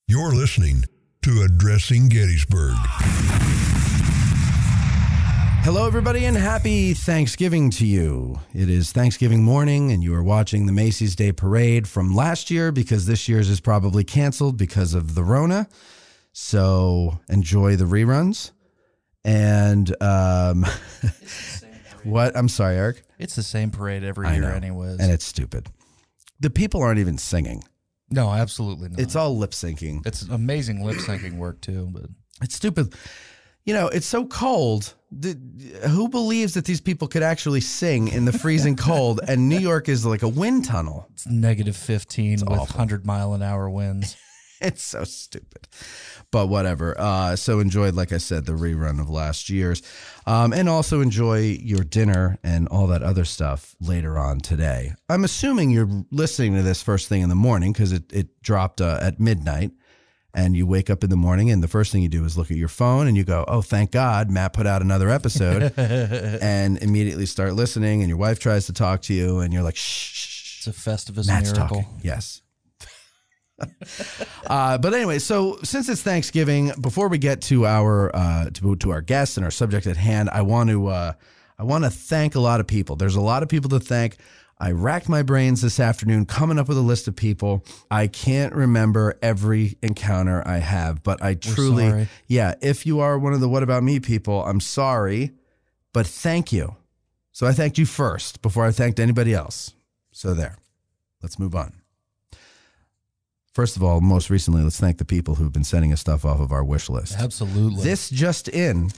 You're listening to Addressing Gettysburg. Hello, everybody, and happy Thanksgiving to you. It is Thanksgiving morning, and you are watching the Macy's Day Parade from last year because this year's is probably canceled because of the Rona. So enjoy the reruns. And what? I'm sorry, Eric. It's the same parade every year anyways. And it's stupid. The people aren't even singing. No, absolutely not. It's all lip syncing. It's amazing lip syncing work too, but it's stupid. You know, it's so cold. Who believes that these people could actually sing in the freezing cold? And New York is like a wind tunnel. It's negative 15 with 100-mile-an-hour winds. It's so stupid. But whatever. So enjoyed, like I said, the rerun of last year's. And also enjoy your dinner and all that other stuff later on today. I'm assuming you're listening to this first thing in the morning because it dropped at midnight. And you wake up in the morning and the first thing you do is look at your phone and you go, oh, thank God, Matt put out another episode. And immediately start listening and your wife tries to talk to you and you're like, shh. It's a Festivus Matt's miracle. Talking. Yes. But anyway, so since it's Thanksgiving, before we get to our to our guests and our subject at hand, I want to thank a lot of people. There's a lot of people to thank. I racked my brains this afternoon coming up with a list of people. I can't remember every encounter I have, but I truly, if you are one of the What About Me people, I'm sorry, but thank you. So I thanked you first before I thanked anybody else. So there, let's move on. First of all, most recently, let's thank the people who've been sending us stuff off of our wish list. Absolutely. This just in.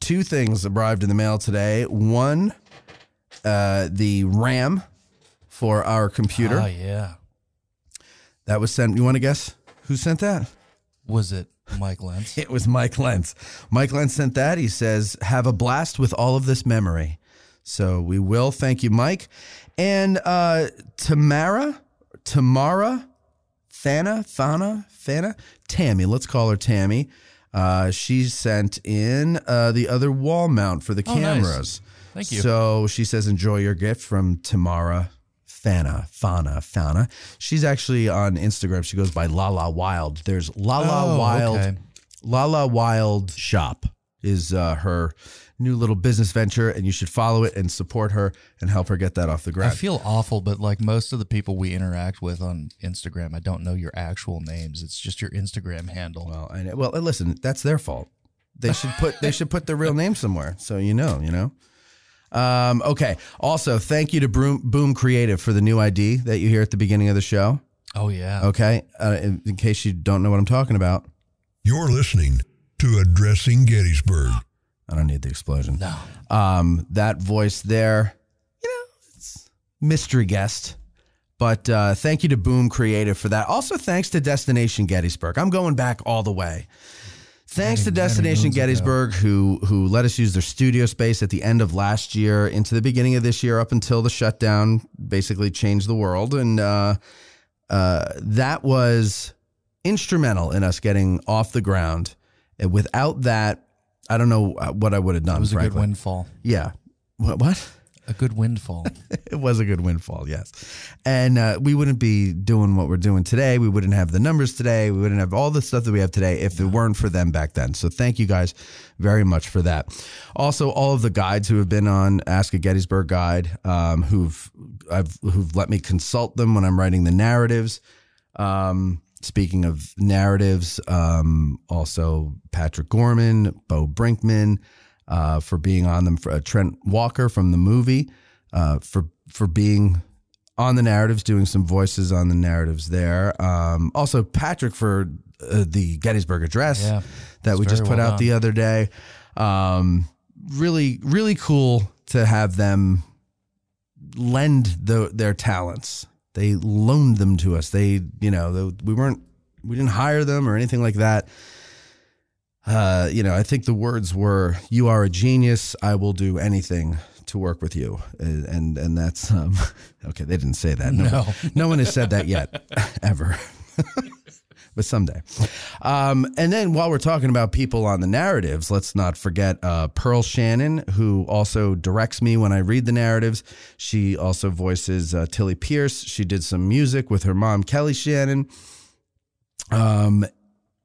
Two things arrived in the mail today. One, the RAM for our computer. Oh, yeah. That was sent. You want to guess who sent that? Was it Mike Lentz? It was Mike Lentz. Mike Lentz sent that. He says, have a blast with all of this memory. So we will. Thank you, Mike. And Tamara, Thana, Tammy. Let's call her Tammy. She sent in the other wall mount for the cameras. Nice. Thank you. So she says, enjoy your gift from Tamara Fana. She's actually on Instagram. She goes by Lala Wild. There's Lala Wild. Okay. Lala Wild Shop is her new little business venture, and you should follow it and support her and help her get that off the ground. I feel awful, but like most of the people we interact with on Instagram, I don't know your actual names. It's just your Instagram handle. Well, I know. Well, listen, that's their fault. They should put their real name somewhere, so you know. Okay. Also, thank you to Boom Creative for the new ID that you hear at the beginning of the show. Oh yeah. Okay. In case you don't know what I'm talking about, you're listening to Addressing Gettysburg. I don't need the explosion. No. That voice there, it's mystery guest. But thank you to Boom Creative for that. Also, thanks to Destination Gettysburg. I'm going back all the way. Thanks to Destination Gettysburg, who let us use their studio space at the end of last year into the beginning of this year up until the shutdown basically changed the world. And that was instrumental in us getting off the ground. And without that, I don't know what I would have done. It was a good windfall. Yeah. What? A good windfall. It was a good windfall, yes. And we wouldn't be doing what we're doing today. We wouldn't have the numbers today. We wouldn't have all the stuff that we have today if it weren't for them back then. So thank you guys very much for that. Also, all of the guides who have been on Ask a Gettysburg Guide, who've let me consult them when I'm writing the narratives. Speaking of narratives, also Patrick Gorman, Bo Brinkman, for being on them, for Trent Walker from the movie, for being on the narratives, doing some voices on the narratives there. Also Patrick for the Gettysburg Address that we just put out the other day. Really, really cool to have them lend their talents. They loaned them to us. We didn't hire them or anything like that. I think the words were, "You are a genius. I will do anything to work with you." And that's, okay. They didn't say that. No one has said that yet, ever. but someday. And then while we're talking about people on the narratives, let's not forget Pearl Shannon, who also directs me when I read the narratives. She also voices Tilly Pierce. She did some music with her mom, Kelly Shannon.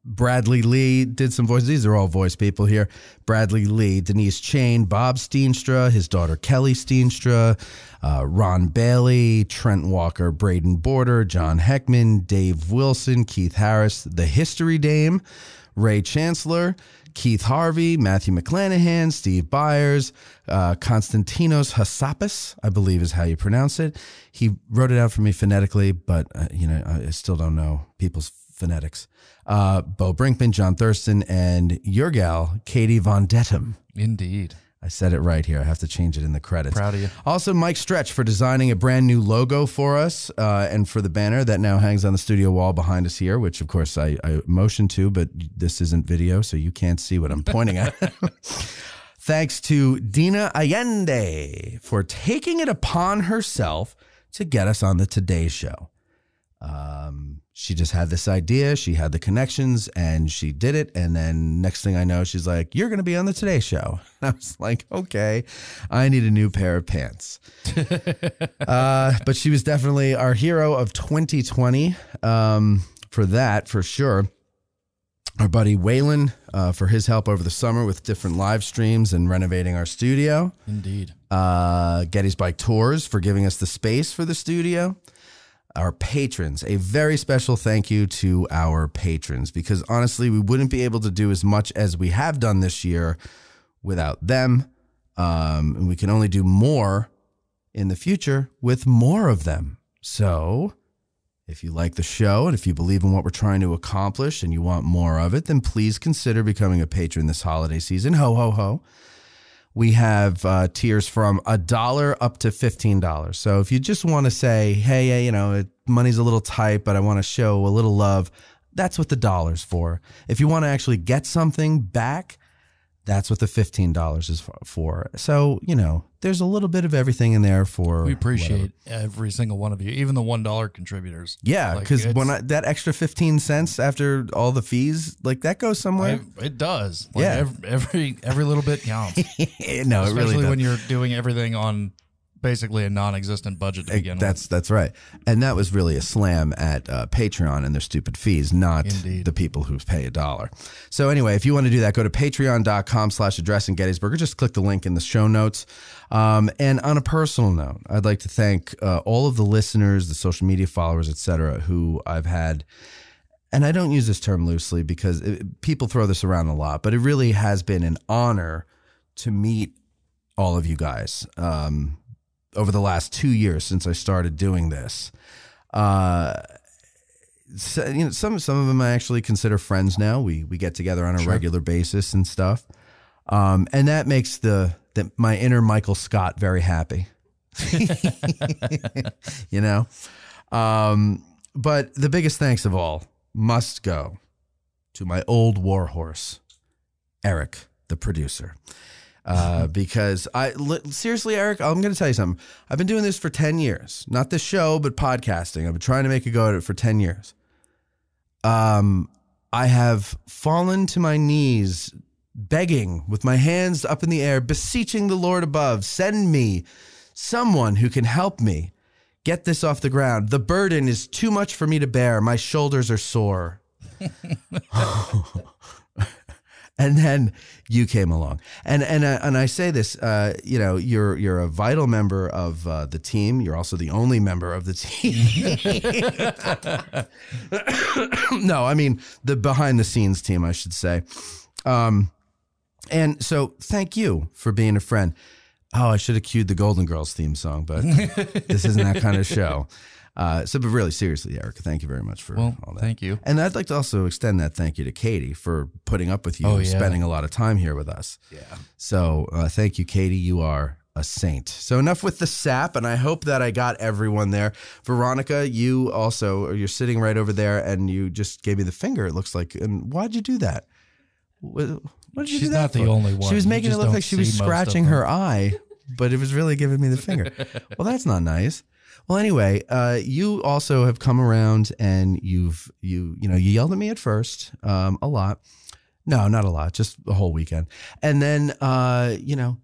Bradley Lee did some voices. These are all voice people here. Bradley Lee, Denise Chain, Bob Steenstra, his daughter Kelly Steenstra, Ron Bailey, Trent Walker, Braden Border, John Heckman, Dave Wilson, Keith Harris, The History Dame, Ray Chancellor, Keith Harvey, Matthew McClanahan, Steve Byers, Konstantinos Hassapis, I believe is how you pronounce it. He wrote it out for me phonetically, but I still don't know people's phonetics. Bo Brinkman, John Thurston, and your gal, Katie Von Dettem. Indeed. I said it right here. I have to change it in the credits. Proud of you. Also, Mike Stretch for designing a brand new logo for us and for the banner that now hangs on the studio wall behind us here, which, of course, I motioned to, but this isn't video, so you can't see what I'm pointing at. Thanks to Dina Allende for taking it upon herself to get us on the Today Show. She just had this idea, she had the connections, and she did it. And then next thing I know, she's like, you're going to be on the Today Show. I was like, okay, I need a new pair of pants. But she was definitely our hero of 2020 for that, for sure. Our buddy Waylon for his help over the summer with different live streams and renovating our studio. Indeed. Getty's Bike Tours for giving us the space for the studio. Our patrons, a very special thank you to our patrons, because honestly, we wouldn't be able to do as much as we have done this year without them. And we can only do more in the future with more of them. So if you like the show and if you believe in what we're trying to accomplish and you want more of it, then please consider becoming a patron this holiday season. Ho, ho, ho. We have tiers from $1 up to $15. So if you just want to say, hey, money's a little tight, but I want to show a little love, that's what the $1's for. If you want to actually get something back, that's what the $15 is for. So, there's a little bit of everything in there for. We appreciate every single one of you, even the $1 contributors. Yeah, because that extra 15 cents after all the fees, that goes somewhere. It does. Every little bit counts. No, especially it really does. when you're doing everything on basically a non-existent budget to begin with. That's right. And that was really a slam at Patreon and their stupid fees, not the people who pay $1. So anyway, if you want to do that, go to patreon.com/addressing Gettysburg, or just click the link in the show notes. And on a personal note, I'd like to thank all of the listeners, the social media followers, etc., who I've had. And I don't use this term loosely because people throw this around a lot, but it really has been an honor to meet all of you guys. Over the last 2 years since I started doing this. Some of them I actually consider friends now. We get together on a regular basis and stuff. And that makes my inner Michael Scott very happy. But the biggest thanks of all must go to my old warhorse, Eric, the producer. Because seriously, Eric, I'm going to tell you something. I've been doing this for 10 years, not this show, but podcasting. I've been trying to make a go at it for 10 years. I have fallen to my knees, begging with my hands up in the air, beseeching the Lord above, send me someone who can help me get this off the ground. The burden is too much for me to bear. My shoulders are sore. And then you came along, and I say this, you're a vital member of the team. You're also the only member of the team. No, I mean the behind the scenes team, I should say. And so thank you for being a friend. Oh, I should have cued the Golden Girls theme song, but this isn't that kind of show. But really, seriously, Eric, thank you very much for all that. Thank you. And I'd like to also extend that thank you to Katie for putting up with you and spending a lot of time here with us. Yeah. So thank you, Katie. You are a saint. So enough with the sap, and I hope that I got everyone there. Veronica, you're sitting right over there, and you just gave me the finger, it looks like. And why'd you do that? What did you do that She's not for? the only one. She was making it look like she was scratching her eye, but it was really giving me the finger. Well, that's not nice. Well, anyway, you also have come around and you yelled at me at first, a lot. No, not a lot, just the whole weekend. And then,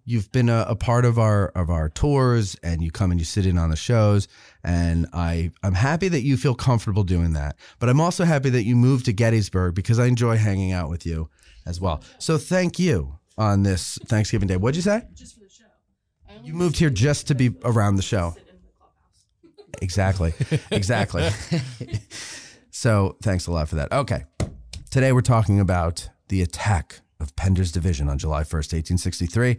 you've been a part of our tours, and you come and you sit in on the shows. And I'm happy that you feel comfortable doing that. But I'm also happy that you moved to Gettysburg because I enjoy hanging out with you as well. So thank you on this Thanksgiving Day. What'd you say? Just for the show. You moved here just to be around the show. Exactly. So thanks a lot for that. Okay. Today we're talking about the attack of Pender's division on July 1st, 1863.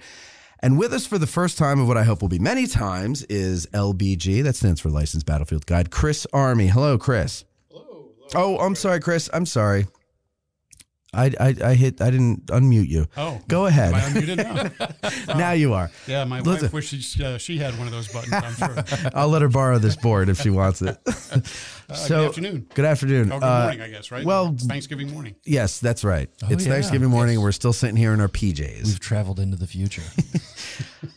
And with us for the first time of what I hope will be many times is LBG. That stands for Licensed Battlefield Guide. Chris Army. Hello, Chris. Hello. Oh, I'm sorry, Chris. I'm sorry. I didn't unmute you. Oh, go ahead. Am I unmuted now? Now you are. Yeah, my wife wishes she had one of those buttons, I'm sure. I'll let her borrow this board if she wants it. Good afternoon. Good afternoon. Oh, good morning, I guess, right? Well, it's Thanksgiving morning. Yes, that's right. It's yeah. Thanksgiving morning. Yes. We're still sitting here in our PJs. We've traveled into the future.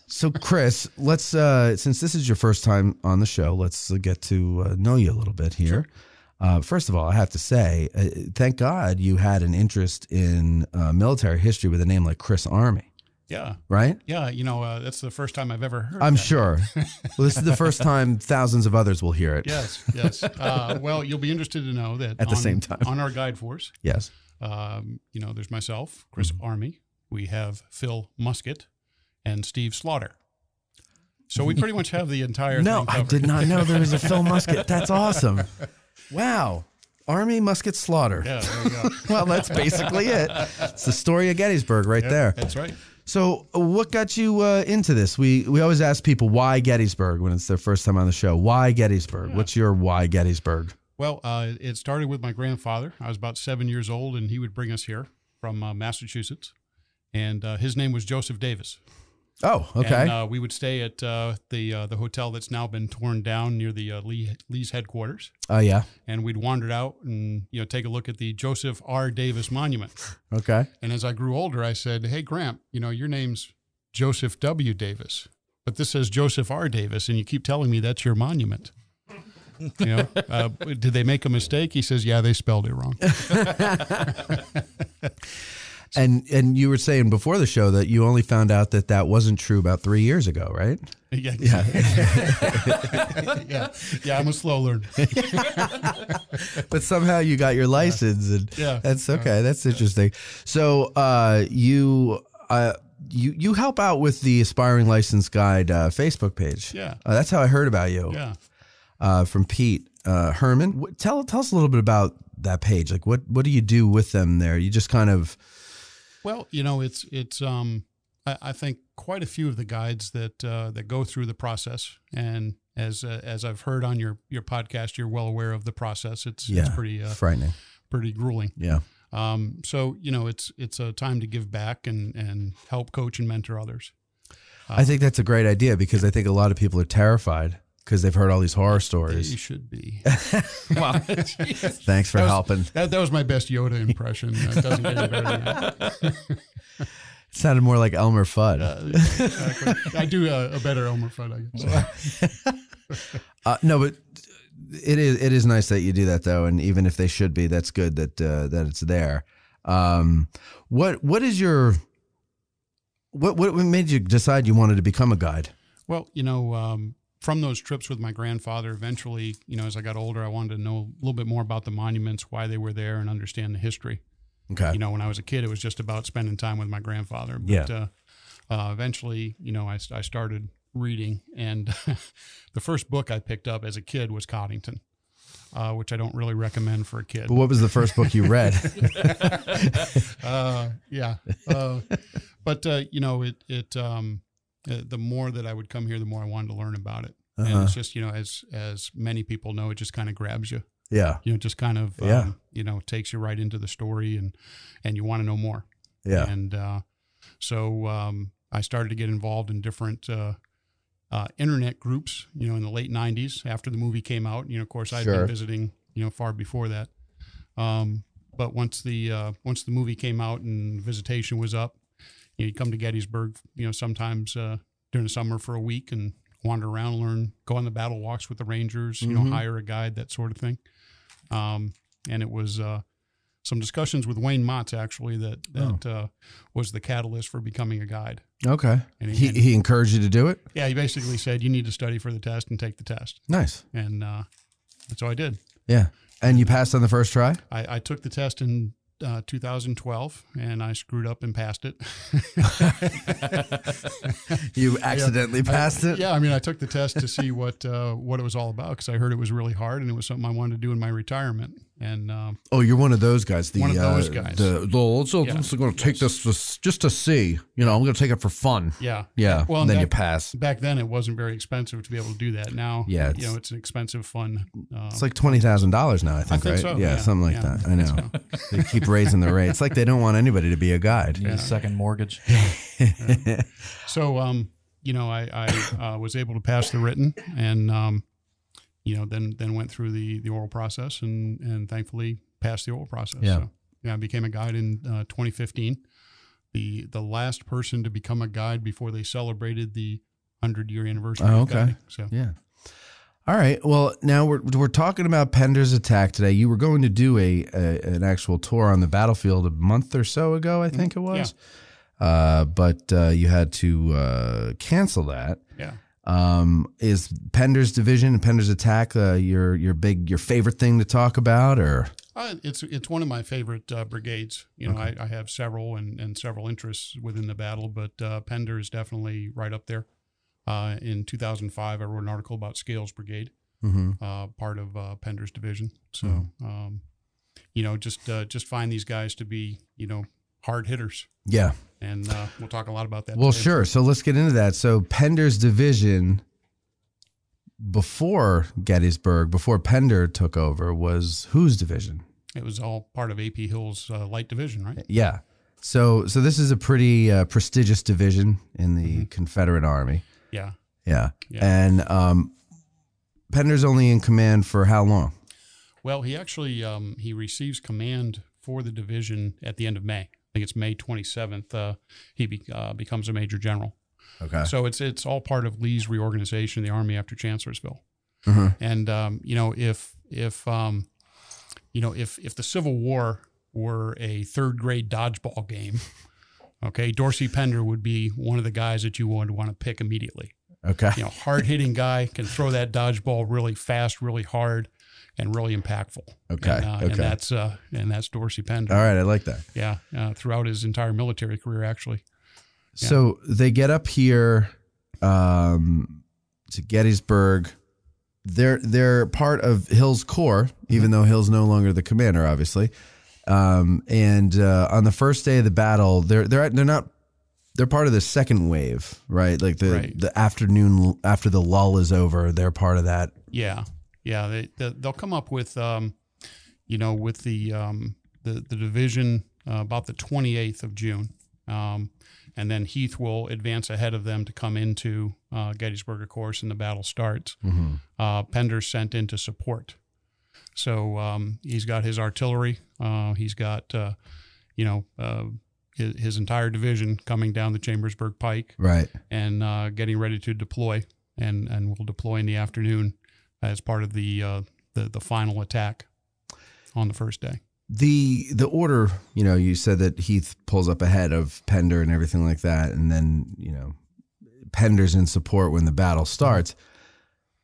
So, Chris, let's since this is your first time on the show, let's get to know you a little bit here. Sure. First of all, I have to say, thank God you had an interest in military history with a name like Chris Army. Yeah. Right? Yeah. That's the first time I've ever heard I'm that. sure. Well, this is the first time thousands of others will hear it. Yes. Well, you'll be interested to know that at the same time on our guide force. Yes. There's myself, Chris Army. We have Phil Musket and Steve Slaughter. So we pretty much have the entire thing covered. I did not know there was a Phil Musket. That's awesome. Wow. Army, Musket, Slaughter. Yeah, there you go. Well, that's basically it. It's the story of Gettysburg right there. That's right. So what got you into this? We always ask people why Gettysburg when it's their first time on the show. Why Gettysburg? Yeah. What's your why Gettysburg? Well, it started with my grandfather. I was about 7 years old, and he would bring us here from Massachusetts. And his name was Joseph Davis. Oh, okay. And we would stay at the hotel that's now been torn down near the Lee's headquarters. Oh, yeah. And we'd wandered out and take a look at the Joseph R. Davis Monument. Okay. And as I grew older, I said, "Hey, Gramp, your name's Joseph W. Davis, but this says Joseph R. Davis, and you keep telling me that's your monument." Did they make a mistake? He says, "Yeah, they spelled it wrong." And you were saying before the show that you only found out that wasn't true about 3 years ago, right? Yeah. Yeah, I'm a slow learner. But somehow you got your license, and that's okay. That's interesting. So you help out with the Aspiring License Guide Facebook page. Yeah. That's how I heard about you. Yeah. From Pete Harmon. Tell us a little bit about that page. Like what do you do with them there? You just kind of... Well, it's I think quite a few of the guides that go through the process, and as I've heard on your podcast, you're well aware of the process. It's pretty frightening, pretty grueling. Yeah. So it's a time to give back and help coach and mentor others. I think that's a great idea because I think a lot of people are terrified because they've heard all these horror stories. You should be. Well, thanks for helping. That was my best Yoda impression. It doesn't get any better than that. It sounded more like Elmer Fudd. Exactly. I do a better Elmer Fudd, I guess. No, but it is nice that you do that though, and even if they should be, that's good that it's there. What made you decide you wanted to become a guide? Well, from those trips with my grandfather, eventually, as I got older, I wanted to know a little bit more about the monuments, why they were there, and understand the history. Okay. When I was a kid, it was just about spending time with my grandfather. But eventually, I started reading, and the first book I picked up as a kid was Coddington, which I don't really recommend for a kid. But what was the first book you read? The more that I would come here, the more I wanted to learn about it. And it's just, as many people know, it just kind of grabs you. Yeah. Just kind of, takes you right into the story and you want to know more. Yeah. And so I started to get involved in different internet groups, in the late 90s after the movie came out. Of course, I'd been visiting, far before that. But once the movie came out and visitation was up, you'd come to Gettysburg, sometimes during the summer for a week and wander around, learn, go on the battle walks with the Rangers, you know, hire a guide, that sort of thing. And it was some discussions with Wayne Motts, actually, that was the catalyst for becoming a guide. Okay. And he encouraged you to do it? Yeah, he basically said, you need to study for the test and take the test. Nice. And so I did. Yeah. And you passed on the first try? I took the test in 2012, and I screwed up and passed it. You accidentally passed it? Yeah, I mean, I took the test to see what it was all about, because I heard it was really hard, and it was something I wanted to do in my retirement. And you're one of those guys. One of those guys. Let's going to take this just to see. You know, I'm going to take it for fun. Yeah. Yeah. Well, and then you pass. Back then, it wasn't very expensive to be able to do that. Now, yeah, you know, it's an expensive fun. It's like $20,000 now, I think, right? So, yeah, something like that. I know. They keep raising the rate. It's like they don't want anybody to be a guide. You need a second mortgage. So, you know, I was able to pass the written, and you know, then went through the oral process, and thankfully passed the oral process. Yeah. So, yeah, I became a guide in 2015. The last person to become a guide before they celebrated the 100-year anniversary. Oh, of okay. guiding. So yeah. All right. Well, now we're talking about Pender's attack today. You were going to do an actual tour on the battlefield a month or so ago, I think it was. Yeah. But you had to cancel that. Yeah. Is Pender's division and Pender's attack your favorite thing to talk about, or? It's one of my favorite brigades. You know, okay. I have several and several interests within the battle, but Pender is definitely right up there. In 2005, I wrote an article about Scales Brigade, part of Pender's division. So, you know, just find these guys to be, you know, hard hitters. Yeah. And we'll talk a lot about that. Well, today. sure. So let's get into that. So Pender's division before Gettysburg, before Pender took over, was whose division? It was all part of A.P. Hill's light division, right? Yeah. So this is a pretty prestigious division in the Confederate Army. Yeah. Yeah. And Pender's only in command for how long? Well, he actually he receives command for the division at the end of May. I think it's May 27th. He becomes a major general. Okay. So it's all part of Lee's reorganization of the Army after Chancellorsville. And you know, if the Civil War were a third grade dodgeball game, okay, Dorsey Pender would be one of the guys that you would want to pick immediately. Okay. You know, hard hitting guy, can throw that dodgeball really fast, really hard, and really impactful. Okay. And that's Dorsey Pender. All right, I like that. Yeah, throughout his entire military career, actually. Yeah. So they get up here to Gettysburg. They're part of Hill's Corps, even though Hill's no longer the commander, obviously. And on the first day of the battle, they're part of the second wave, right? Like the afternoon after the lull is over, they're part of that. Yeah. Yeah, they'll come up with, you know, with the division about the 28th of June, and then Heath will advance ahead of them to come into Gettysburg, of course, and the battle starts. Pender's sent in to support, so he's got his artillery, he's got his entire division coming down the Chambersburg Pike, right, and getting ready to deploy, and will deploy in the afternoon as part of the final attack on the first day. The order, you know, you said that Heath pulls up ahead of Pender and everything like that, and then, you know, Pender's in support when the battle starts.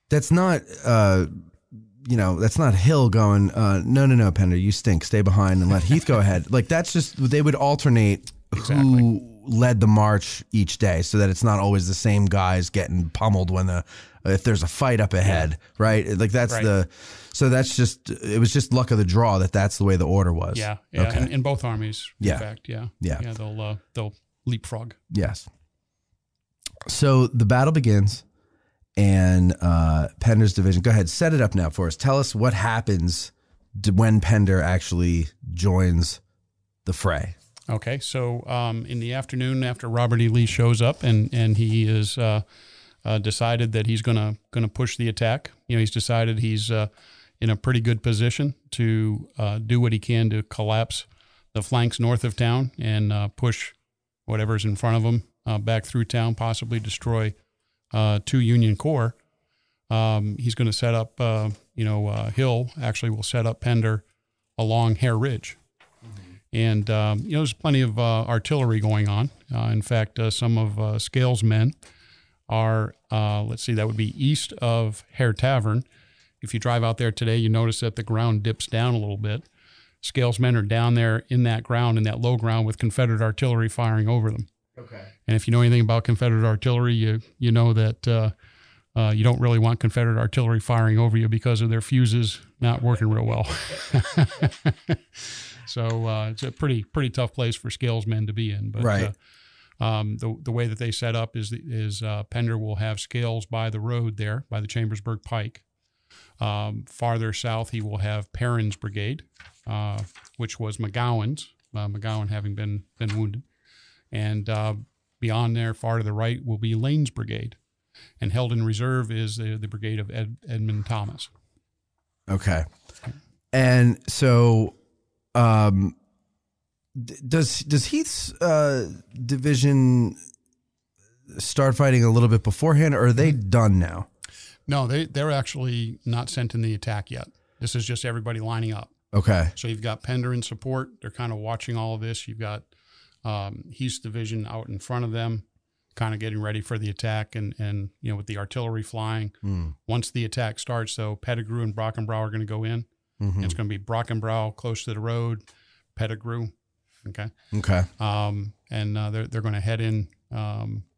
That's not, that's not Hill going, no, Pender, you stink, stay behind and let Heath go ahead. Like, that's just, they would alternate who led the march each day so that it's not always the same guys getting pummeled when if there's a fight up ahead, right? Like that's so that's just, it was just luck of the draw that's the way the order was. Yeah. Okay. In both armies, in fact, yeah, they'll leapfrog. Yes. So the battle begins, and Pender's division. Go ahead, set it up now for us. Tell us what happens when Pender actually joins the fray. Okay, so in the afternoon, after Robert E. Lee shows up, and he is decided that he's gonna push the attack. You know, he's decided he's in a pretty good position to do what he can to collapse the flanks north of town and push whatever's in front of him back through town, possibly destroy to Union Corps, he's going to set up, Hill actually will set up Pender along Hare Ridge. And, there's plenty of artillery going on. In fact, some of Scales' men are, that would be east of Hare Tavern. If you drive out there today, you notice that the ground dips down a little bit. Scales' men are down there in that ground, in that low ground, with Confederate artillery firing over them. Okay. And if you know anything about Confederate artillery, you know that you don't really want Confederate artillery firing over you because of their fuses not working real well. So it's a pretty tough place for Scales' men to be in. But right. The way that they set up is Pender will have Scales by the road there, by the Chambersburg Pike. Farther south, he will have Perrin's brigade, which was McGowan's, McGowan having been wounded. And beyond there, far to the right, will be Lane's brigade. And held in reserve is the brigade of Edmund Thomas. Okay. And so does Heath's division start fighting a little bit beforehand, or are they done now? No, they're actually not sent in the attack yet. This is just everybody lining up. Okay. So you've got Pender in support. They're kind of watching all of this. You've got Heath's division out in front of them, kind of getting ready for the attack, and with the artillery flying. Once the attack starts, though, Pettigrew and Brockenbrough are going to go in. Mm-hmm. It's going to be Brockenbrough close to the road, Pettigrew. Okay. And they're going to head in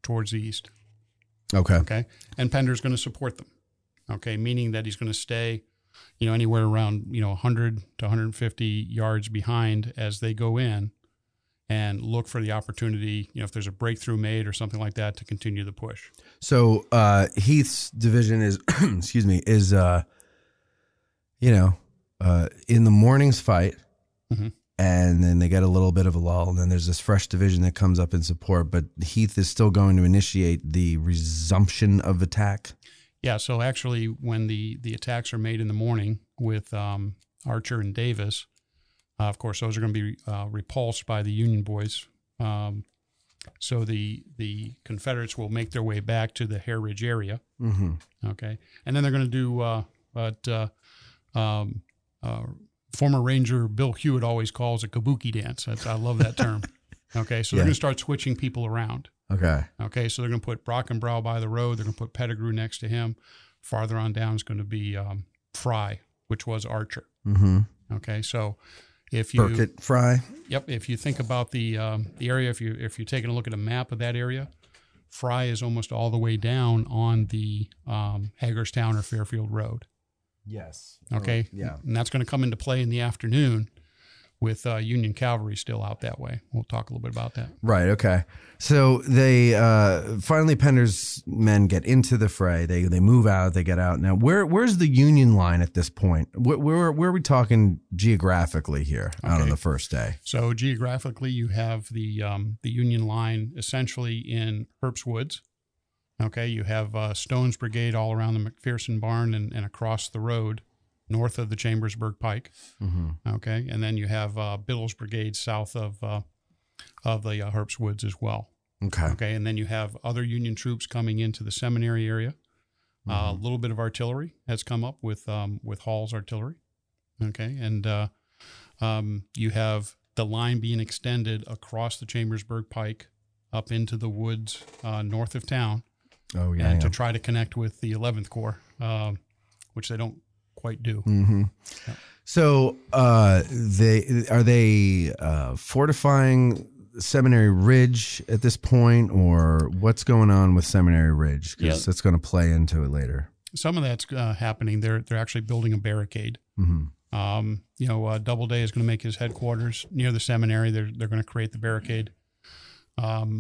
towards the east. Okay. And Pender's going to support them. Okay, meaning that he's going to stay, anywhere around 100 to 150 yards behind as they go in, and look for the opportunity, if there's a breakthrough made or something like that, to continue the push. So Heath's division is, in the morning's fight, mm-hmm. and then they get a little bit of a lull, and then there's this fresh division that comes up in support, but Heath is still going to initiate the resumption of attack? Yeah, so actually when the attacks are made in the morning with Archer and Davis, of course, those are going to be repulsed by the Union boys. So the Confederates will make their way back to the Hare Ridge area. Mm-hmm. Okay, and then they're going to do what former Ranger Bill Hewitt always calls a Kabuki Dance. I love that term. Okay, so they're going to start switching people around. Okay, so they're going to put Brockenbrough by the road. They're going to put Pettigrew next to him. Farther on down is going to be Fray, which was Archer. Mm-hmm. Okay, so if you Burkett, Fray. Yep. If you think about the area, if you're taking a look at a map of that area, Fray is almost all the way down on the Hagerstown or Fairfield Road. Yes. Okay. Yeah. And that's going to come into play in the afternoon with Union cavalry still out that way. We'll talk a little bit about that. Right. Okay. So they finally Pender's men get into the fray. They move out. They get out. Now, where's the Union line at this point? Where are we talking geographically here out on the first day? So geographically, you have the Union line essentially in Herbst Woods. Okay. You have Stone's brigade all around the McPherson barn and across the road north of the Chambersburg Pike. Mm-hmm. Okay. And then you have Biddle's brigade south of the Herbst Woods as well. Okay. And then you have other Union troops coming into the seminary area. Mm-hmm. A little bit of artillery has come up with Hall's artillery. Okay. And you have the line being extended across the Chambersburg Pike up into the woods north of town. Oh, yeah. And to try to connect with the 11th Corps, which they don't quite do. Mm-hmm. Yeah. So are they fortifying Seminary Ridge at this point, or what's going on with Seminary Ridge? Because it's going to play into it later. Some of that's happening. They're actually building a barricade. Mm-hmm. Doubleday is going to make his headquarters near the seminary. They're going to create the barricade,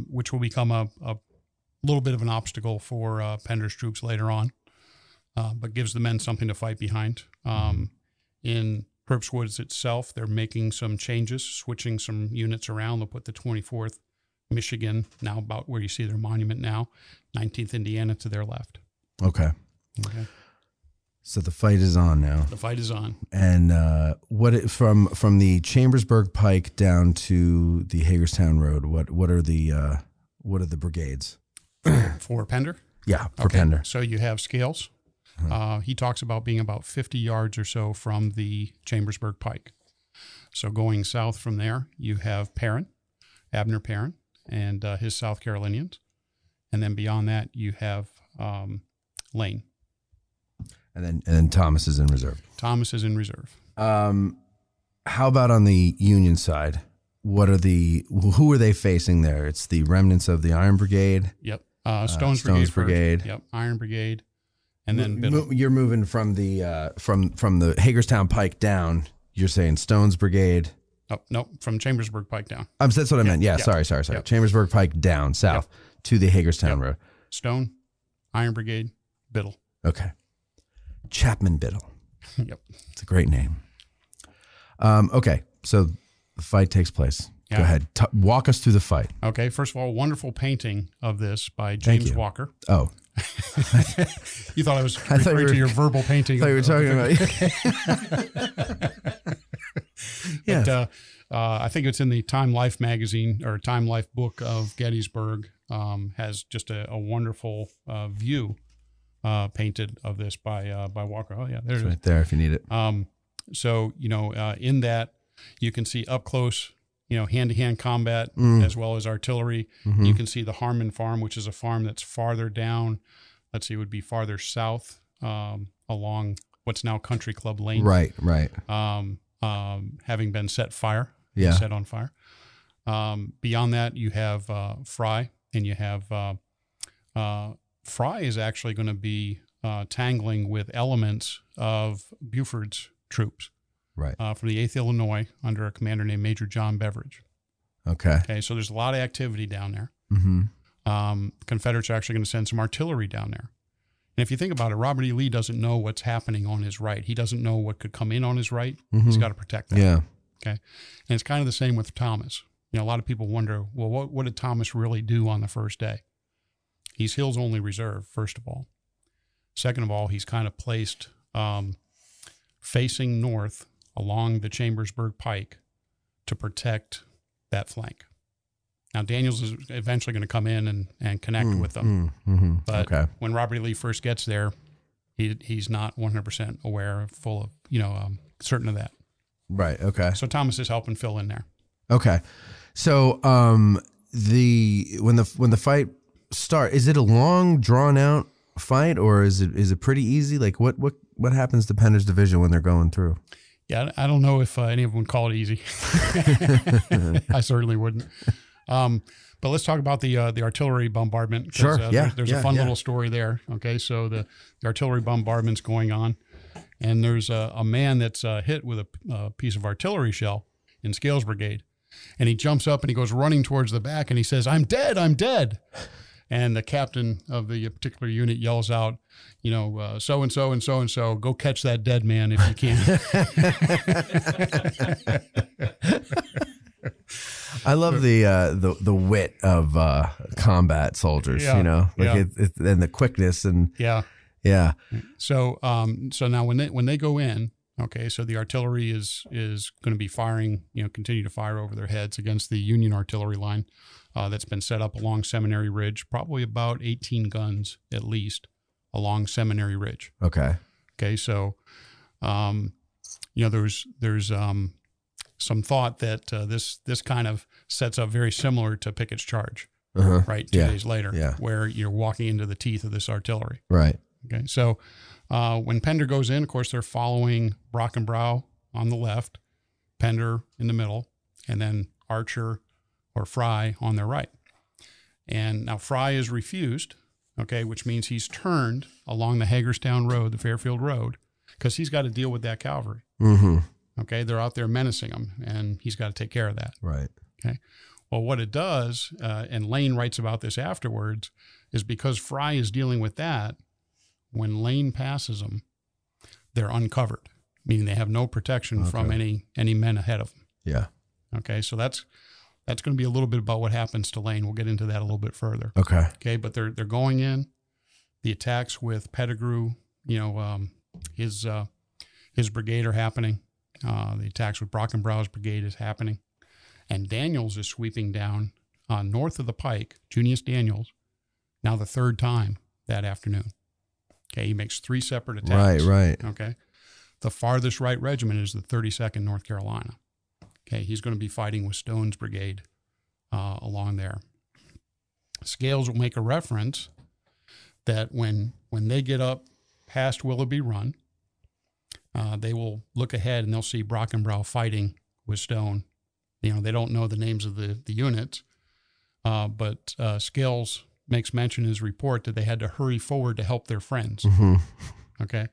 which will become a little bit of an obstacle for Pender's troops later on. But gives the men something to fight behind. In Herbst Woods itself, they're making some changes, switching some units around. They'll put the 24th Michigan, now about where you see their monument now, 19th Indiana to their left. Okay. So the fight is on now. The fight is on. And from the Chambersburg Pike down to the Hagerstown Road, what are the brigades? For Pender? Yeah, for Pender. So you have Scales. He talks about being about 50 yards or so from the Chambersburg Pike. So going south from there, you have Perrin, Abner Perrin, and his South Carolinians. And then beyond that, you have Lane. And then Thomas is in reserve. Thomas is in reserve. How about on the Union side? Who are they facing there? It's the remnants of the Iron Brigade. Yep. Stone's Brigade. Yep. Iron Brigade. And then you're moving from the from the Hagerstown Pike down. You're saying Stone's Brigade. Oh, no, from Chambersburg Pike down. That's what I meant. Yeah, sorry. Yep. Chambersburg Pike down south to the Hagerstown Road. Stone, Iron Brigade, Biddle. Okay. Chapman Biddle. Yep. It's a great name. Okay, so the fight takes place. Yeah. Go ahead. Walk us through the fight. Okay, first of all, wonderful painting of this by James Walker. Oh. You thought I was referring to your verbal painting. I thought you were talking about. Yeah. But, I think it's in the Time Life magazine or Time Life book of Gettysburg. Has just a wonderful view painted of this by Walker. Oh yeah, there's right there if you need it. So in that you can see up close, hand-to-hand combat as well as artillery. Mm-hmm. You can see the Harmon farm, which is a farm that's farther down. Let's see, it would be farther south along what's now Country Club Lane. Right. Having been set on fire. Beyond that, you have Fray, and you have Fray is actually going to be tangling with elements of Buford's troops. Right. From the 8th Illinois under a commander named Major John Beveridge. Okay. So there's a lot of activity down there. Mm-hmm. Confederates are actually going to send some artillery down there. And if you think about it, Robert E. Lee doesn't know what's happening on his right. He doesn't know what could come in on his right. Mm-hmm. He's got to protect that. Yeah. Okay. And it's kind of the same with Thomas. A lot of people wonder, well, what did Thomas really do on the first day? He's Hill's only reserve, first of all. Second of all, he's kind of placed facing north along the Chambersburg Pike to protect that flank. Now, Daniels is eventually going to come in and connect with them. Mm-hmm. But when Robert E. Lee first gets there, he's not 100% aware, full of, certain of that. Right. Okay. So Thomas is helping fill in there. Okay. So when the fight starts, is it a long, drawn out fight, or is it pretty easy? Like what happens to Pender's division when they're going through? Yeah, I don't know if any of them would call it easy. I certainly wouldn't. But let's talk about the artillery bombardment. Sure. There's a fun little story there. Okay, so the artillery bombardment's going on, and there's a man that's hit with a piece of artillery shell in Scales Brigade, and he jumps up and he goes running towards the back and he says, "I'm dead! I'm dead!" And the captain of the particular unit yells out, so and so and so and so, go catch that dead man if you can. I love the wit of combat soldiers, and the quickness and yeah. So now when they go in, okay, so the artillery is going to be firing, continue to fire over their heads against the Union artillery line that's been set up along Seminary Ridge, probably about 18 guns at least along Seminary Ridge. Okay. So there's some thought that this kind of sets up very similar to Pickett's charge, right? 2 days later, where you're walking into the teeth of this artillery. Right. Okay. So when Pender goes in, of course, they're following Brockenbrough on the left, Pender in the middle, and then Archer or Fray on their right. And now Fray is refused, okay, which means he's turned along the Hagerstown Road, the Fairfield Road, because he's got to deal with that cavalry. Mm-hmm. Okay, they're out there menacing him, and he's got to take care of that. Right. Okay. Well, what it does, and Lane writes about this afterwards, is because Fray is dealing with that, when Lane passes them, they're uncovered, meaning they have no protection from any men ahead of them. Yeah. Okay, so that's going to be a little bit about what happens to Lane. We'll get into that a little bit further. Okay. Okay, but they're going in. The attacks with Pettigrew, his brigade are happening. The attacks with Brockenbrough's brigade is happening. And Daniels is sweeping down north of the Pike, Junius Daniels, now the third time that afternoon. Okay, he makes 3 separate attacks. Right. Okay. The farthest right regiment is the 32nd North Carolina. Okay, he's going to be fighting with Stone's brigade along there. Scales will make a reference that when they get up past Willoughby Run, they will look ahead and they'll see Brockenbrough fighting with Stone. You know, they don't know the names of the units, but Scales makes mention in his report that they had to hurry forward to help their friends. Mm-hmm. Okay.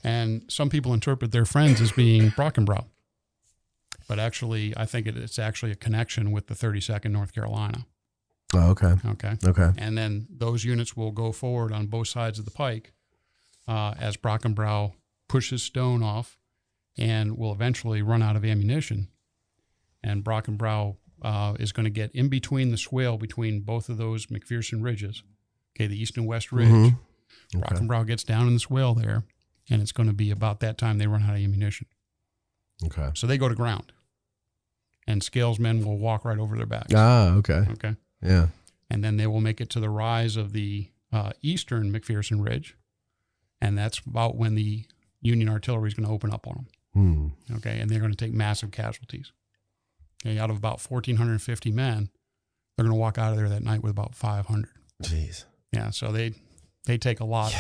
And some people interpret their friends as being Brockenbrough. But actually, I think it's actually a connection with the 32nd North Carolina. Oh, okay. Okay. And then those units will go forward on both sides of the pike as Brockenbrough pushes Stone off and will eventually run out of ammunition. And Brockenbrough is going to get in between the swale between both of those McPherson ridges, okay, the east and west ridge. Mm-hmm. Okay. Brockenbrough gets down in the swale there, and it's going to be about that time they run out of ammunition. Okay. So they go to ground, and Scales' men will walk right over their backs. Ah, okay. Okay. Yeah. And then they will make it to the rise of the eastern McPherson Ridge, and that's about when the Union artillery is going to open up on them. Okay, and they're going to take massive casualties. Okay, out of about 1,450 men, they're going to walk out of there that night with about 500. Jeez. Yeah, so they take a lot.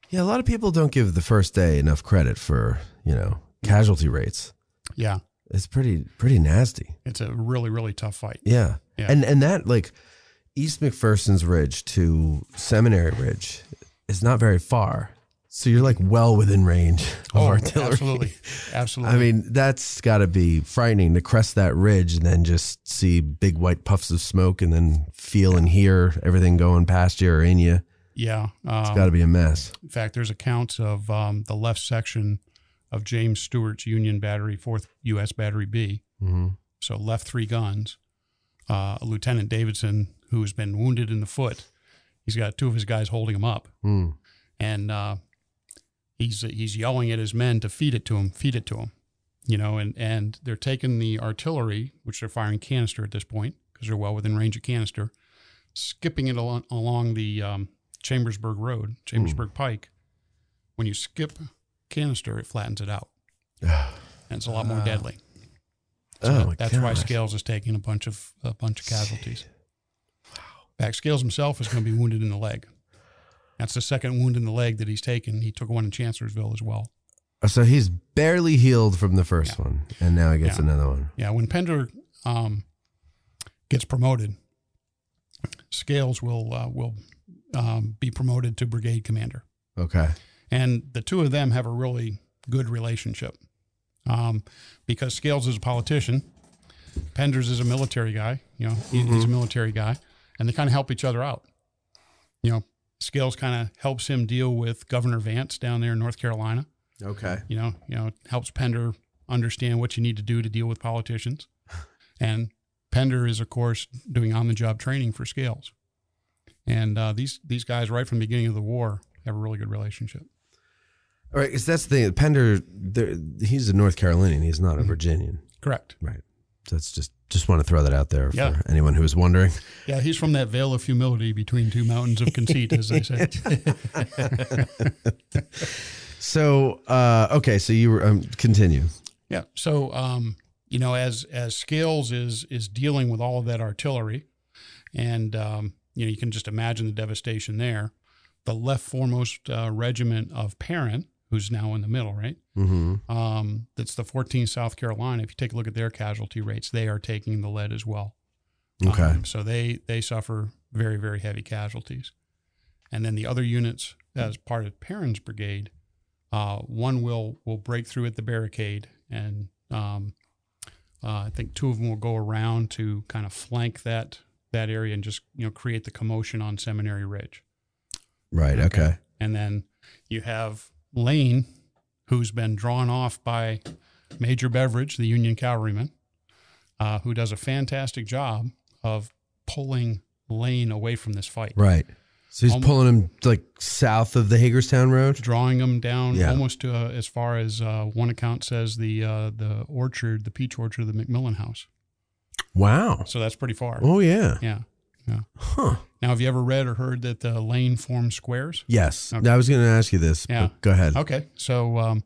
Yeah, a lot of people don't give the first day enough credit for, casualty rates. Yeah. It's pretty nasty. It's a really, really tough fight. Yeah. Yeah. And that, like, East McPherson's Ridge to Seminary Ridge is not very far. So you're like well within range of artillery. Absolutely. I mean, that's got to be frightening to crest that ridge and then just see big white puffs of smoke and then feel and hear everything going past you or in you. Yeah. It's got to be a mess. In fact, there's accounts of the left section of James Stewart's Union Battery, 4th U.S. Battery B. Mm-hmm. So left 3 guns. Lieutenant Davidson, who's been wounded in the foot, he's got 2 of his guys holding him up. And he's yelling at his men to feed it to him, and they're taking the artillery, which they're firing canister at this point because they're well within range of canister, skipping it along the Chambersburg Road, Chambersburg Pike. When you skip canister, it flattens it out, and it's a lot more deadly. So that's why Scales is taking a bunch of casualties. Wow. In fact, Scales himself is going to be wounded in the leg. That's the second wound in the leg that he's taken. He took one in Chancellorsville as well. So he's barely healed from the first one, and now he gets another one. Yeah, when Pender gets promoted, Scales will be promoted to brigade commander. Okay. And the 2 of them have a really good relationship because Scales is a politician. Pender's is a military guy. He's a military guy, and they kind of help each other out. Scales kind of helps him deal with Governor Vance down there in North Carolina. Okay. Helps Pender understand what you need to do to deal with politicians. And Pender is, of course, doing on-the-job training for Scales. And these guys, right from the beginning of the war, have a really good relationship. All right, because that's the thing. Pender, he's a North Carolinian. He's not a Virginian. Correct. Right. So that's just want to throw that out there for anyone who is wondering. Yeah, he's from that veil of humility between 2 mountains of conceit, as they say. So, okay, so you were continue. Yeah. So, as Scales is dealing with all of that artillery, and you can just imagine the devastation there. The left foremost regiment of Perrin, who's now in the middle, right? Mm-hmm. That's the 14th South Carolina. If you take a look at their casualty rates, they are taking the lead as well. Okay. So they suffer very, very heavy casualties. And then the other units, as part of Perrin's brigade, one will break through at the barricade, and I think 2 of them will go around to kind of flank that area and just create the commotion on Seminary Ridge. Right. Okay. And then you have Lane, who's been drawn off by Major Beveridge, the Union cavalryman, who does a fantastic job of pulling Lane away from this fight. Right. So he's pulling him like south of the Hagerstown Road, drawing him down almost to as far as one account says the peach orchard of the McMillan house. Wow. So that's pretty far. Oh yeah. Yeah. Huh. Now, have you ever read or heard that the lane forms squares? Yes. Okay. I was going to ask you this. Yeah. But go ahead. Okay. So,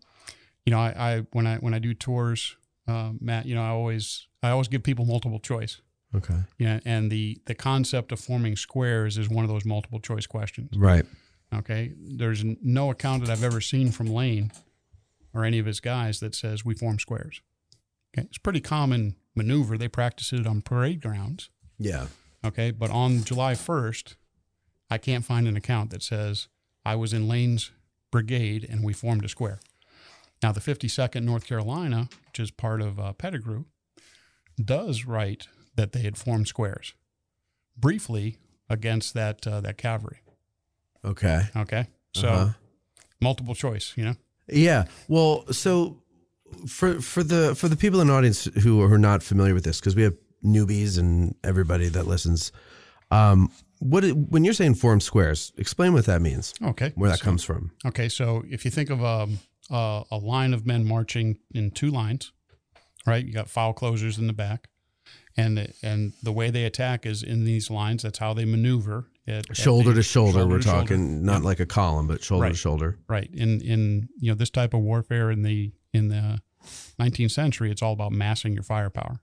you know, I when I do tours, Matt, you know, I always give people multiple choice. Okay. Yeah, and the concept of forming squares is one of those multiple choice questions. Right. Okay. There's no account that I've ever seen from Lane or any of his guys that says we form squares. Okay. It's a pretty common maneuver. They practice it on parade grounds. Yeah. Okay. But on July 1st, I can't find an account that says I was in Lane's brigade and we formed a square. Now, the 52nd North Carolina, which is part of Pettigrew, does write that they had formed squares briefly against that cavalry. Okay. Okay. So multiple choice, you know? Yeah. Well, so for the people in the audience who are not familiar with this, because we have newbies and everybody that listens, when you're saying form squares, explain what that means. Okay. Where that comes from. Okay. So if you think of a line of men marching in two lines, right? You got file closers in the back. And the way they attack is in these lines. That's how they maneuver. Shoulder to shoulder, we're talking, shoulder. not like a column, but shoulder to shoulder. Right. In you know, this type of warfare in the 19th century, it's all about massing your firepower.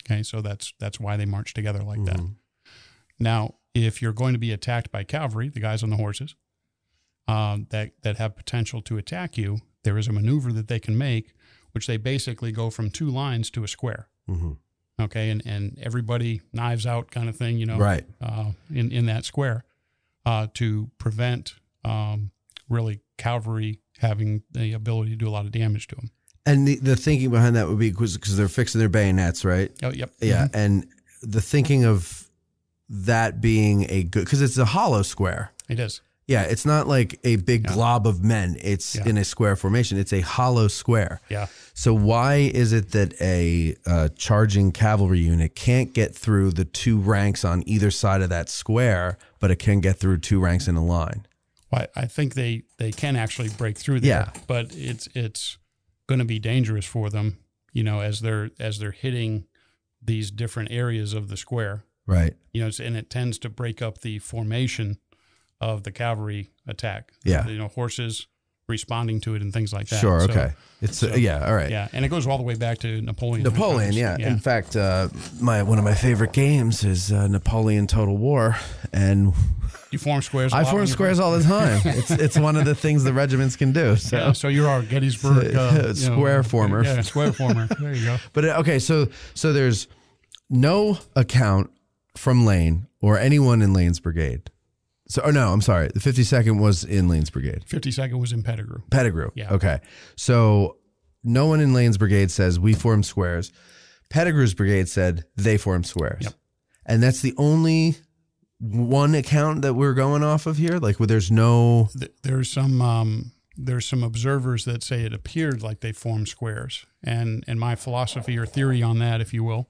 Okay, so that's why they march together like that. Now, if you're going to be attacked by cavalry, the guys on the horses, that have potential to attack you, there is a maneuver that they can make, which they basically go from two lines to a square. Okay, and everybody knives out kind of thing, you know, right? In that square, to prevent really cavalry having the ability to do a lot of damage to them. And the thinking behind that would be because they're fixing their bayonets, right? Oh, yep. Yeah, and the thinking of that being a good, because it's a hollow square. It is. Yeah, it's not like a big glob of men. It's in a square formation. It's a hollow square. Yeah. So why is it that a charging cavalry unit can't get through the two ranks on either side of that square, but it can get through two ranks in a line? Well, I think they can actually break through there, but it's going to be dangerous for them, you know, as they're hitting these different areas of the square. Right. You know, and it tends to break up the formation of the cavalry attack. Yeah. You know, horses responding to it and things like that. Sure. So, Okay. It's all right. Yeah, and it goes all the way back to Napoleon. Yeah. In fact, one of my favorite games is Napoleon Total War, and you form squares. I form squares all the time. It's one of the things the regiments can do. So, so you're our Gettysburg square former. Yeah, square former. There you go. But okay, so there's no account from Lane or anyone in Lane's brigade. So, no, I'm sorry. The 52nd was in Lane's brigade. 52nd was in Pettigrew. Pettigrew. Yeah. Okay. So no one in Lane's brigade says we form squares. Pettigrew's brigade said they form squares. Yep. And that's the only one account that we're going off of here? Like, where there's no... There's some observers that say it appeared like they formed squares. And my philosophy or theory on that, if you will,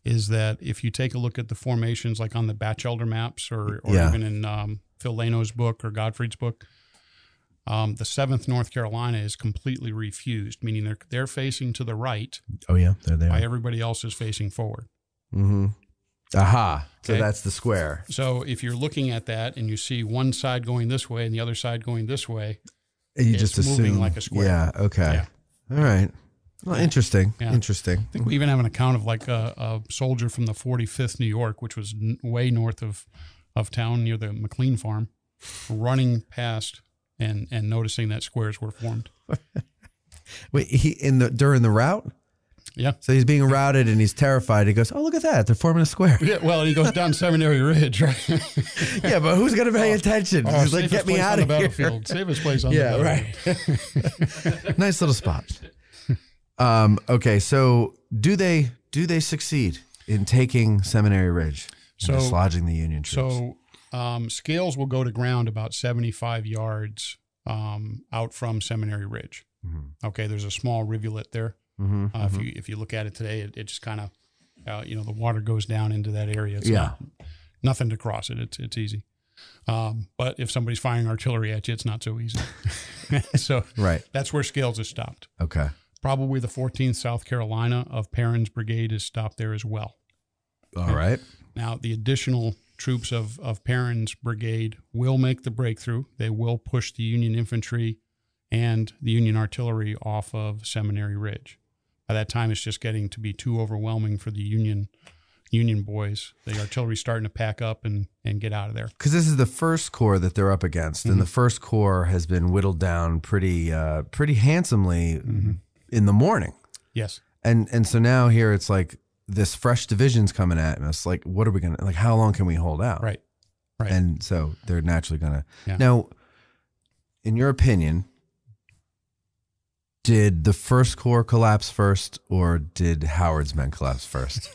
is that if you take a look at the formations like on the Batchelder maps or even in Phil Lano's book or Godfrey's book, the 7th North Carolina is completely refused, meaning they're facing to the right. Oh, yeah, they're there. While everybody else is facing forward. Mm-hmm. Aha. Okay. So that's the square. So if you're looking at that and you see one side going this way and the other side going this way, and you it's just assume moving like a square. Yeah, okay. Yeah. All right. Well, interesting. Yeah. Interesting. I think we even have an account of like a soldier from the 45th New York, which was way north of town near the McLean farm, running past and noticing that squares were formed. Wait, during the route? Yeah. So he's being routed and he's terrified. He goes, "Oh, look at that. They're forming a square." Yeah, well, he goes down Seminary Ridge, right? Yeah, but who's going to pay attention? He's like, "Get me out of here." Save his place on the battlefield. Right. Nice little spot. Okay, so do they succeed in taking Seminary Ridge and dislodging the Union troops? So scales will go to ground about 75 yards out from Seminary Ridge. Mm-hmm. Okay, there's a small rivulet there. Mm-hmm, if you look at it today, it just kind of the water goes down into that area. It's nothing to cross it. It's easy. But if somebody's firing artillery at you, it's not so easy. So that's where scales is stopped. Okay. Probably the 14th South Carolina of Perrin's brigade is stopped there as well. All right. Now, the additional troops of Perrin's brigade will make the breakthrough. They will push the Union infantry and the Union artillery off of Seminary Ridge. By that time, it's just getting to be too overwhelming for the Union boys. The artillery's starting to pack up and get out of there. Because this is the first corps that they're up against, and the first corps has been whittled down pretty handsomely in the morning. Yes. And so now here it's like this fresh division's coming at us. Like, what are we going to, like, how long can we hold out? Right. And so they're naturally going to. Yeah. Now, in your opinion, did the first corps collapse first, or did Howard's men collapse first?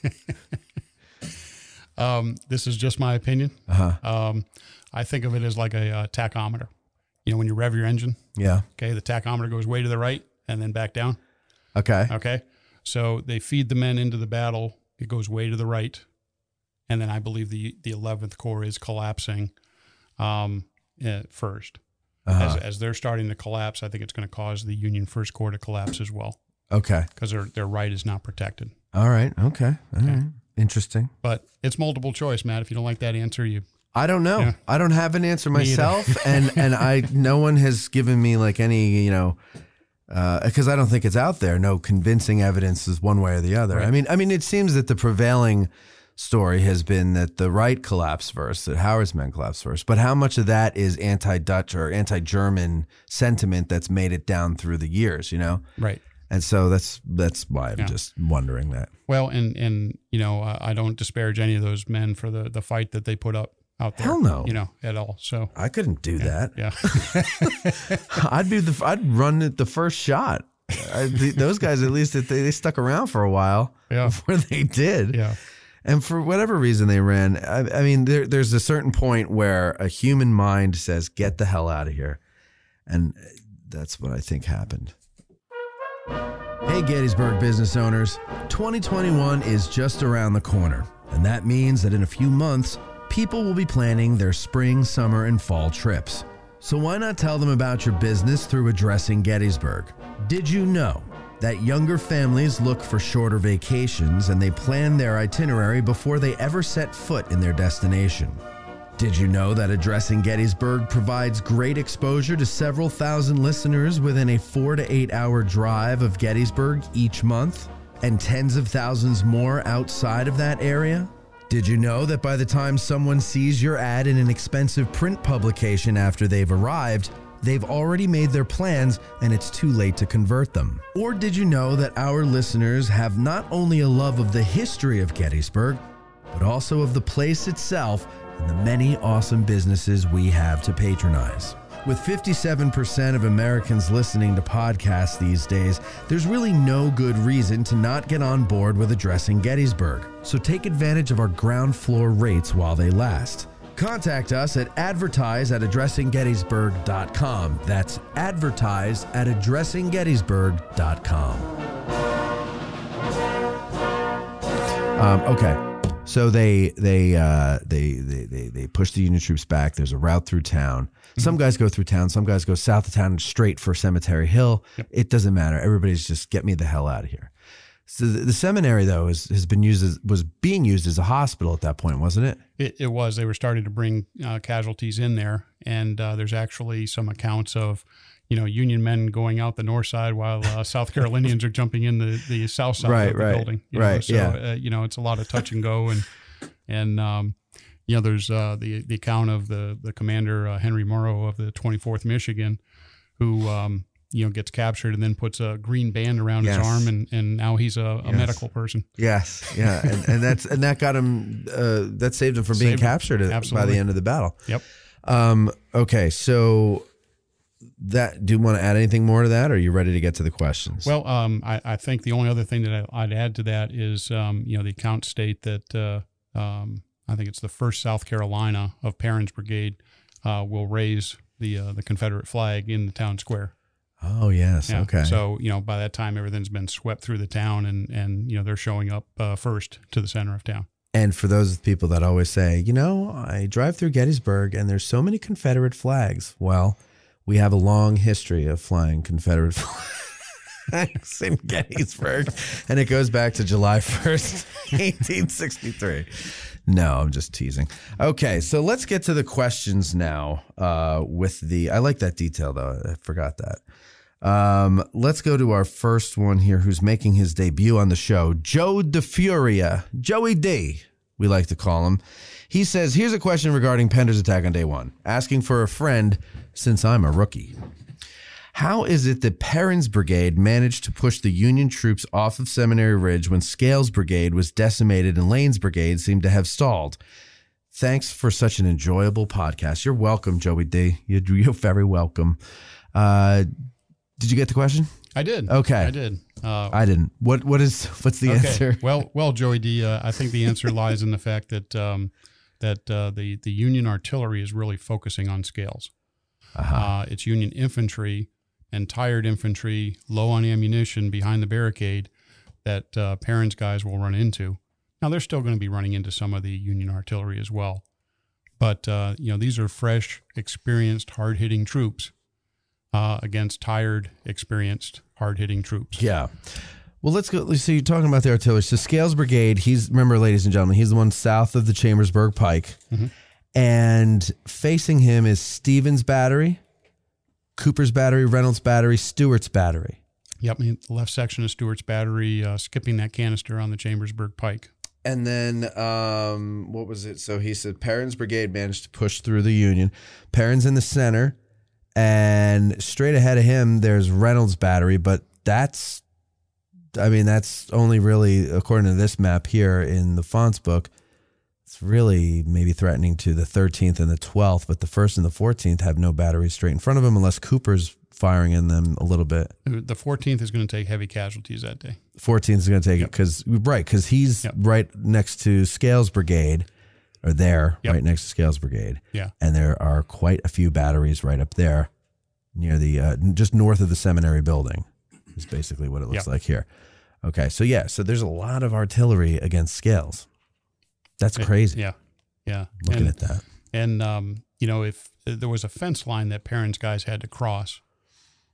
This is just my opinion. I think of it as like a tachometer. You know, when you rev your engine. Yeah. Okay. The tachometer goes way to the right and then back down. Okay. Okay. So they feed the men into the battle. It goes way to the right. And then I believe the 11th Corps is collapsing first. As they're starting to collapse, I think it's going to cause the Union First Corps to collapse as well. Okay. Because their right is not protected. All right. Okay. All right. Interesting. But it's multiple choice, Matt. If you don't like that answer, I don't know. Yeah. I don't have an answer myself, and no one has given me like any, because I don't think it's out there. No convincing evidence is one way or the other. Right. I mean, it seems that the prevailing story has been that the right collapsed first, that Howard's men collapsed first. But how much of that is anti-Dutch or anti-German sentiment that's made it down through the years? Right. And so that's why I'm just wondering that. Well, and I don't disparage any of those men for the fight that they put up out there. Hell no. At all. So I couldn't do that. Yeah. I'd run at the first shot. Those guys, at least they stuck around for a while before they did. Yeah. And for whatever reason they ran, I mean, there's a certain point where a human mind says, get the hell out of here. And that's what I think happened. Hey, Gettysburg business owners, 2021 is just around the corner. And that means that in a few months, people will be planning their spring, summer, and fall trips. So why not tell them about your business through Addressing Gettysburg? Did you know that younger families look for shorter vacations and they plan their itinerary before they ever set foot in their destination? Did you know that Addressing Gettysburg provides great exposure to several thousand listeners within a 4 to 8 hour drive of Gettysburg each month, and tens of thousands more outside of that area? Did you know that by the time someone sees your ad in an expensive print publication after they've arrived, they've already made their plans and it's too late to convert them? Or did you know that our listeners have not only a love of the history of Gettysburg, but also of the place itself and the many awesome businesses we have to patronize? With 57% of Americans listening to podcasts these days, there's really no good reason to not get on board with Addressing Gettysburg. So take advantage of our ground floor rates while they last. Contact us at advertise@addressinggettysburg.com. That's advertise@addressinggettysburg.com. Okay. So they push the Union troops back. There's a route through town. Some guys go through town. Some guys go south of town and straight for Cemetery Hill. Yep. It doesn't matter. Everybody's just, get me the hell out of here. So the seminary, though, was being used as a hospital at that point, wasn't it? It was. They were starting to bring casualties in there, and there's actually some accounts of Union men going out the north side while South Carolinians are jumping in the south side of the building. So it's a lot of touch and go, and there's the account of the commander Henry Morrow of the 24th Michigan, who gets captured and then puts a green band around his arm, and now he's a medical person. Yes, yeah, and that got him. That saved him from being captured by the end of the battle. Yep. Okay, so. Do you want to add anything more to that, or are you ready to get to the questions? Well, I think the only other thing that I'd add to that is, the accounts state that I think it's the 1st South Carolina of Perrin's brigade will raise the Confederate flag in the town square. Oh, yes. Yeah. Okay. So, by that time, everything's been swept through the town, and they're showing up first to the center of town. And for those people that always say, I drive through Gettysburg and there's so many Confederate flags. Well, we have a long history of flying Confederate flags. tanks in Gettysburg, and it goes back to July 1st, 1863. No, I'm just teasing. Okay, so let's get to the questions now. I like that detail though. I forgot that. Let's go to our first one here, who's making his debut on the show, Joe DeFuria, Joey D, we like to call him. He says, here's a question regarding Pender's attack on day one, asking for a friend since I'm a rookie. How is it that Perrin's brigade managed to push the Union troops off of Seminary Ridge when Scales' brigade was decimated and Lane's brigade seemed to have stalled? Thanks for such an enjoyable podcast. You're welcome, Joey D. You're very welcome. Did you get the question? I did. Okay. I did. I didn't. What's the answer? Well, Joey D, I think the answer lies in the fact that the Union artillery is really focusing on Scales. It's Union infantry and tired infantry, low on ammunition behind the barricade that Perrin's guys will run into. Now, they're still going to be running into some of the Union artillery as well. But, these are fresh, experienced, hard-hitting troops against tired, experienced, hard-hitting troops. Yeah. Well, let's go. So you're talking about the artillery. So Scales' brigade, remember, ladies and gentlemen, he's the one south of the Chambersburg Pike. Mm-hmm. And facing him is Stevens Battery, Cooper's Battery, Reynolds Battery, Stewart's Battery. Yep, the left section of Stewart's Battery, skipping that canister on the Chambersburg Pike. And then, what was it? So he said Perrin's brigade managed to push through the Union. Perrin's in the center, and straight ahead of him, there's Reynolds Battery, but that's only really, according to this map here in the Fonts book, it's really maybe threatening to the 13th and the 12th, but the 1st and the 14th have no batteries straight in front of them unless Cooper's firing in them a little bit. The 14th is going to take heavy casualties that day. 14th is going to take it because he's right next to Scales' brigade, or there, right next to Scales' brigade. Yeah. And there are quite a few batteries right up there near the, just north of the seminary building is basically what it looks like here. Okay. So so there's a lot of artillery against Scales. That's crazy. Yeah. Looking at that. And, if there was a fence line that Perrin's guys had to cross,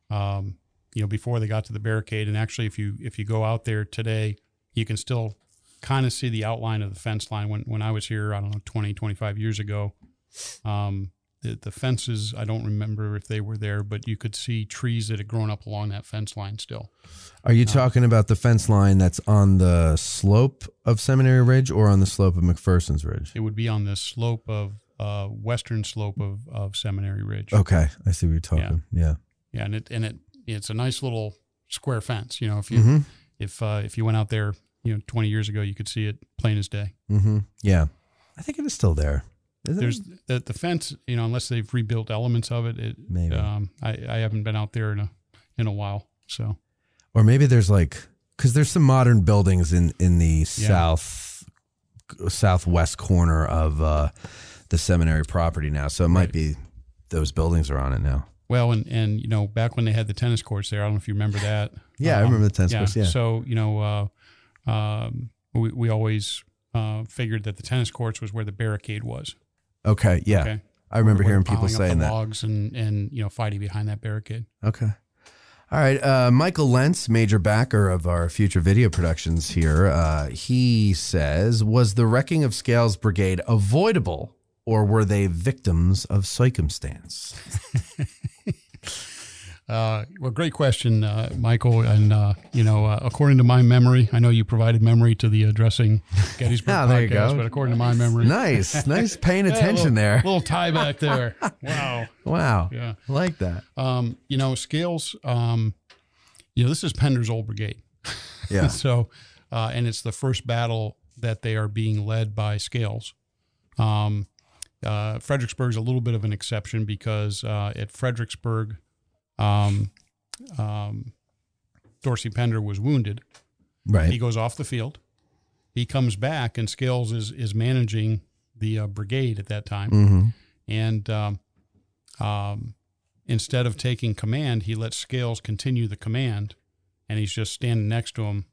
before they got to the barricade, and actually if you go out there today, you can still kind of see the outline of the fence line. When I was here, I don't know, 20, 25 years ago, the fences, I don't remember if they were there, but you could see trees that had grown up along that fence line still. Are you talking about the fence line that's on the slope of Seminary Ridge or on the slope of McPherson's Ridge? It would be on the slope of western slope of Seminary Ridge. Okay, I see what you're talking. Yeah, and it's a nice little square fence. If you went out there, 20 years ago, you could see it plain as day. Mm-hmm. Yeah, I think it is still there. There's the fence, unless they've rebuilt elements of it. Maybe I haven't been out there in a while. So, or maybe there's because there's some modern buildings in the southwest corner of the seminary property now. So it might be those buildings are on it now. Well, and back when they had the tennis courts there, I don't know if you remember that. Yeah, I remember the tennis courts. Yeah. So we always figured that the tennis courts was where the barricade was. Okay. Yeah. Okay. I remember hearing people saying that. Logs and fighting behind that barricade. Okay. All right. Michael Lentz, major backer of our future video productions here. He says, was the wrecking of Scales' brigade avoidable, or were they victims of circumstance? Well, great question, Michael. And, according to my memory, I know you provided memory to the Addressing Gettysburg podcast, there you go. But according to my memory. Nice paying attention there. Little tie back there. Wow. Yeah. I like that. Scales, this is Pender's old brigade. Yeah. So, and it's the first battle that they are being led by Scales. Fredericksburg's a little bit of an exception because at Fredericksburg, Dorsey Pender was wounded. Right. He goes off the field. He comes back, and Scales is managing the brigade at that time. Mm-hmm. And instead of taking command, he lets Scales continue the command, and he's just standing next to him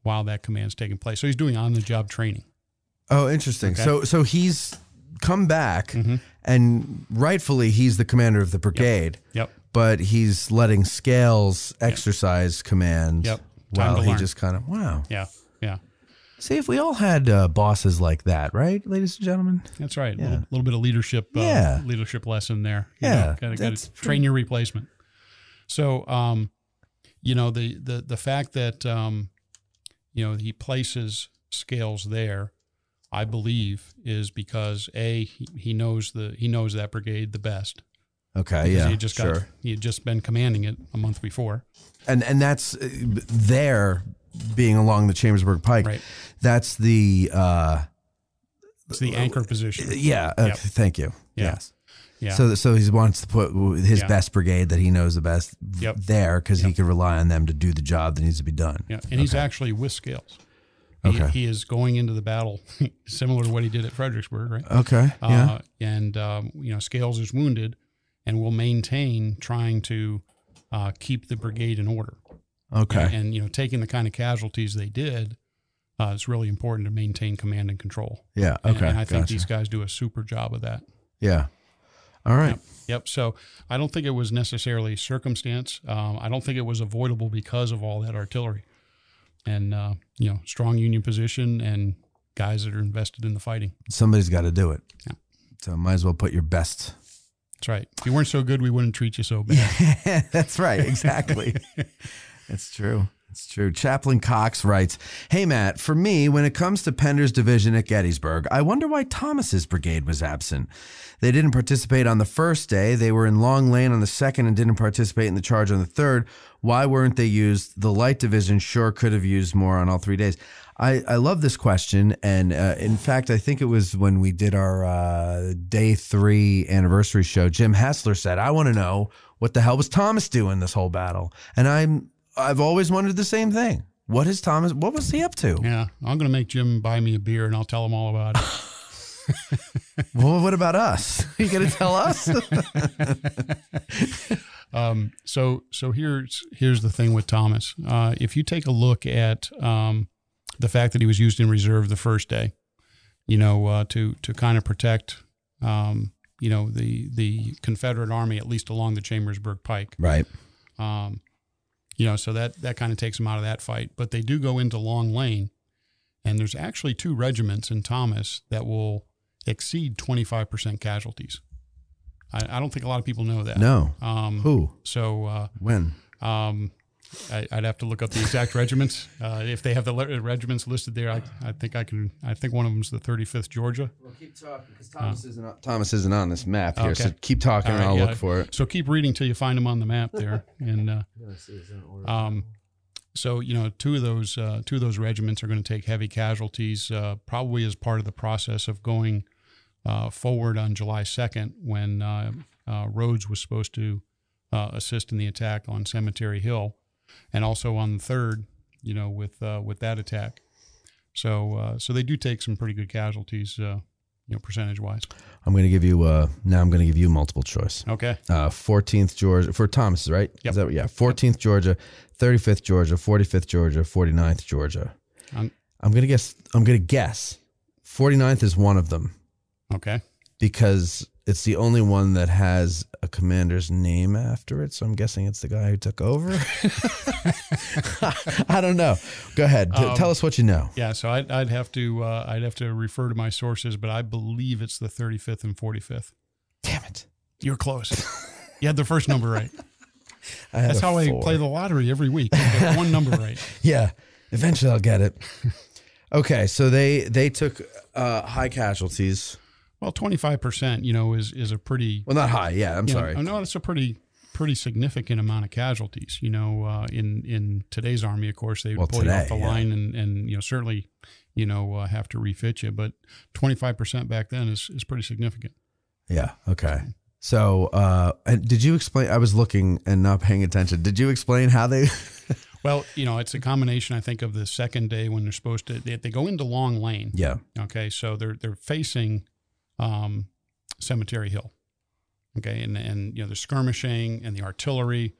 while that command's taking place. So he's doing on-the-job training. Oh, interesting. Okay. So he's come back, mm-hmm. and rightfully he's the commander of the brigade. Yep. but he's letting Scales exercise command. Yep. While he just kind of, wow. Yeah. Yeah. See, if we all had bosses like that, right, ladies and gentlemen? That's right. Yeah. A little bit of leadership leadership lesson there. Got to train your replacement. So, the fact that, he places Scales there, I believe, is because he knows that brigade the best. Okay, because he had just been commanding it a month before, and that's there being along the Chambersburg Pike. Right. That's the it's the anchor position. Yeah. Okay, thank you. Yeah. Yes. Yeah. So he wants to put his best brigade that he knows the best there because he can rely on them to do the job that needs to be done. Yeah, and he's actually with Scales. He is going into the battle similar to what he did at Fredericksburg, right? Okay. And Scales is wounded, and will maintain trying to keep the brigade in order. Okay. And taking the kind of casualties they did, it's really important to maintain command and control. Yeah. Okay. And I think these guys do a super job of that. Yeah. All right. Yep. So I don't think it was necessarily circumstance. I don't think it was avoidable because of all that artillery and, strong Union position and guys that are invested in the fighting. Somebody's got to do it. Yeah. So might as well put your best. That's right. If you weren't so good, we wouldn't treat you so bad. Yeah, that's right. Exactly. It's true. It's true. Chaplain Cox writes, "Hey, Matt, for me, when it comes to Pender's division at Gettysburg, I wonder why Thomas's brigade was absent. They didn't participate on the first day. They were in Long Lane on the second and didn't participate in the charge on the third. Why weren't they used? The light division sure could have used more on all 3 days." I love this question. And in fact, I think it was when we did our day 3 anniversary show, Jim Hessler said, "I want to know what the hell was Thomas doing this whole battle?" And I've always wondered the same thing. What was he up to? Yeah. I'm going to make Jim buy me a beer and I'll tell him all about it. Well, what about us? Are you going to tell us? So here's the thing with Thomas. If you take a look at the fact that he was used in reserve the first day, to kind of protect, the Confederate Army, at least along the Chambersburg Pike. Right. So that kind of takes them out of that fight. But they do go into Long Lane, and there's actually 2 regiments in Thomas that will exceed 25% casualties. I don't think a lot of people know that. No. Who? So when? I'd have to look up the exact regiments. If they have the regiments listed there, I think one of them is the 35th Georgia. Well, keep talking because Thomas isn't on this map here. Okay. So keep talking and I'll look for it. So keep reading till you find them on the map there. And so 2 of those regiments are going to take heavy casualties, probably as part of the process of going forward on July 2nd when Rhodes was supposed to assist in the attack on Cemetery Hill. And also on the 3rd, with that attack. So they do take some pretty good casualties, percentage wise. I'm going to give you now. I'm going to give you multiple choice. Okay. 14th Georgia for Thomas, right? Yep. Is that 14th Georgia, 35th Georgia, 45th Georgia, 49th Georgia. I'm going to guess 49th is one of them. Okay. Because it's the only one that has a commander's name after it, so I'm guessing it's the guy who took over. I don't know. Go ahead. Tell us what you know. Yeah, so I'd have to refer to my sources, but I believe it's the 35th and 45th. Damn it! You're close. You had the first number right. That's how 4. I play the lottery every week. I get one number right. Yeah, eventually I'll get it. Okay, so they took high casualties. Well, 25%, is a pretty... Well, not high. Yeah, I'm sorry. No, it's a pretty significant amount of casualties. In today's Army, of course, they would pull you off the line and certainly, have to refit you. But 25% back then is pretty significant. Yeah. Okay. So did you explain... I was looking and not paying attention. Did you explain how they... Well, it's a combination, I think, of the second day when they're supposed to... They go into Long Lane. Yeah. Okay, so they're facing... Cemetery Hill. Okay. And the skirmishing and the artillery,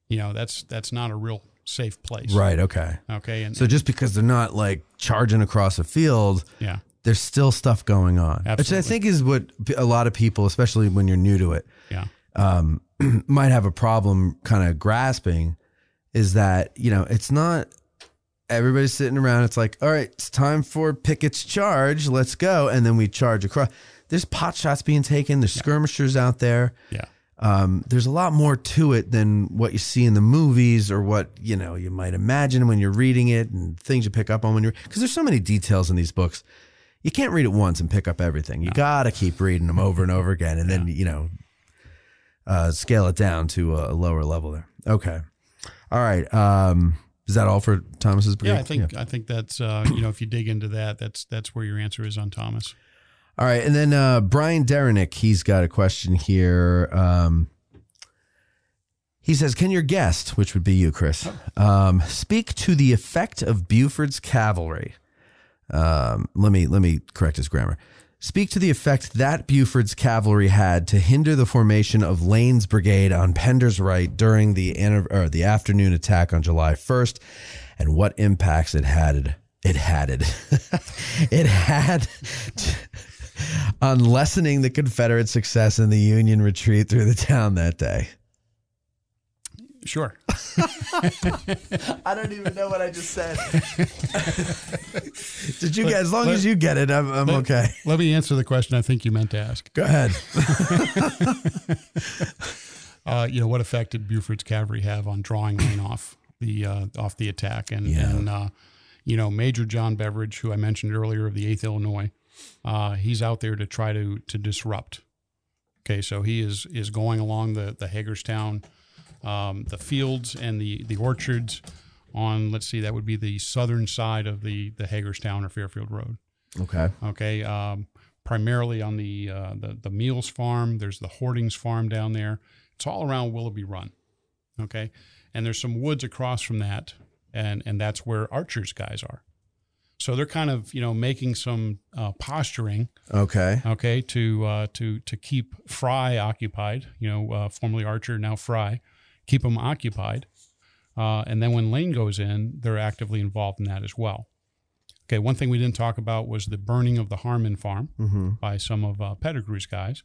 that's not a real safe place. Right. Okay. Okay. And so just because they're not like charging across a field, yeah, there's still stuff going on. Absolutely. Which I think is what a lot of people, especially when you're new to it, yeah, might have a problem kind of grasping is that, you know, it's not everybody's sitting around. It's like, all right, it's time for Pickett's charge. Let's go. And then we charge across. There's pot shots being taken. There's skirmishers out there. Yeah. There's a lot more to it than what you see in the movies or what, you know, you might imagine when you're reading it and things you pick up on when you're, because there's so many details in these books. You can't read it once and pick up everything. You got to keep reading them over and over again. And then, you know, scale it down to a lower level there. Okay. All right. Is that all for Thomas's Brigade? Yeah, I think that's, you know, if you dig into that, that's where your answer is on Thomas. All right, and then Brian Derenick, he's got a question here. He says, can your guest, which would be you, Chris, speak to the effect of Buford's cavalry? Let me correct his grammar. Speak to the effect that Buford's cavalry had to hinder the formation of Lane's brigade on Pender's right during the afternoon attack on July 1st, and what impacts it had on lessening the Confederate success in the Union retreat through the town that day. Sure. I don't even know what I just said. Did you get, as long as you get it, I'm okay. Let me answer the question I think you meant to ask. Go ahead. You know, what effect did Buford's cavalry have on drawing Lane off the attack? And you know, Major John Beveridge, who I mentioned earlier of the 8th Illinois, he's out there to try to disrupt. Okay, so he is going along the Hagerstown, the fields and the orchards on, let's see, that would be the southern side of the Hagerstown or Fairfield Road. Okay. Okay. Primarily on the Meals farm. There's the Hoardings farm down there. It's all around Willoughby Run. Okay. And there's some woods across from that. And that's where Archer's guys are. So they're kind of, you know, making some posturing. Okay. Okay. To keep Fray occupied, you know, formerly Archer, now Fray, keep them occupied. And then when Lane goes in, they're actively involved in that as well. Okay. One thing we didn't talk about was the burning of the Harmon farm by some of Pettigrew's guys.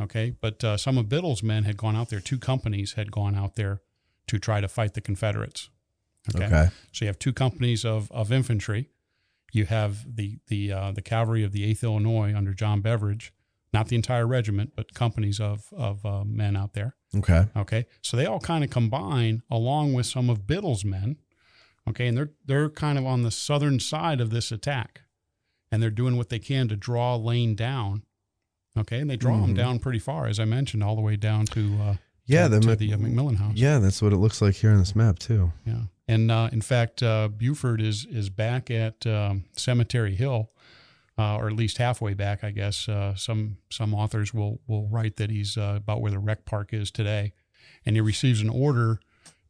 Okay. But some of Biddle's men had gone out there. 2 companies had gone out there to try to fight the Confederates. Okay. So you have 2 companies of infantry. You have the cavalry of the 8th Illinois under John Beveridge, not the entire regiment, but companies of men out there. Okay. Okay. So they all kind of combine along with some of Biddle's men. Okay. And they're kind of on the southern side of this attack, and they're doing what they can to draw Lane down. Okay. And they draw him down pretty far, as I mentioned, all the way down to the McMillan house. Yeah. That's what it looks like here on this map too. Yeah. And in fact, Buford is back at Cemetery Hill, or at least halfway back, I guess. Some authors will write that he's about where the rec park is today, and he receives an order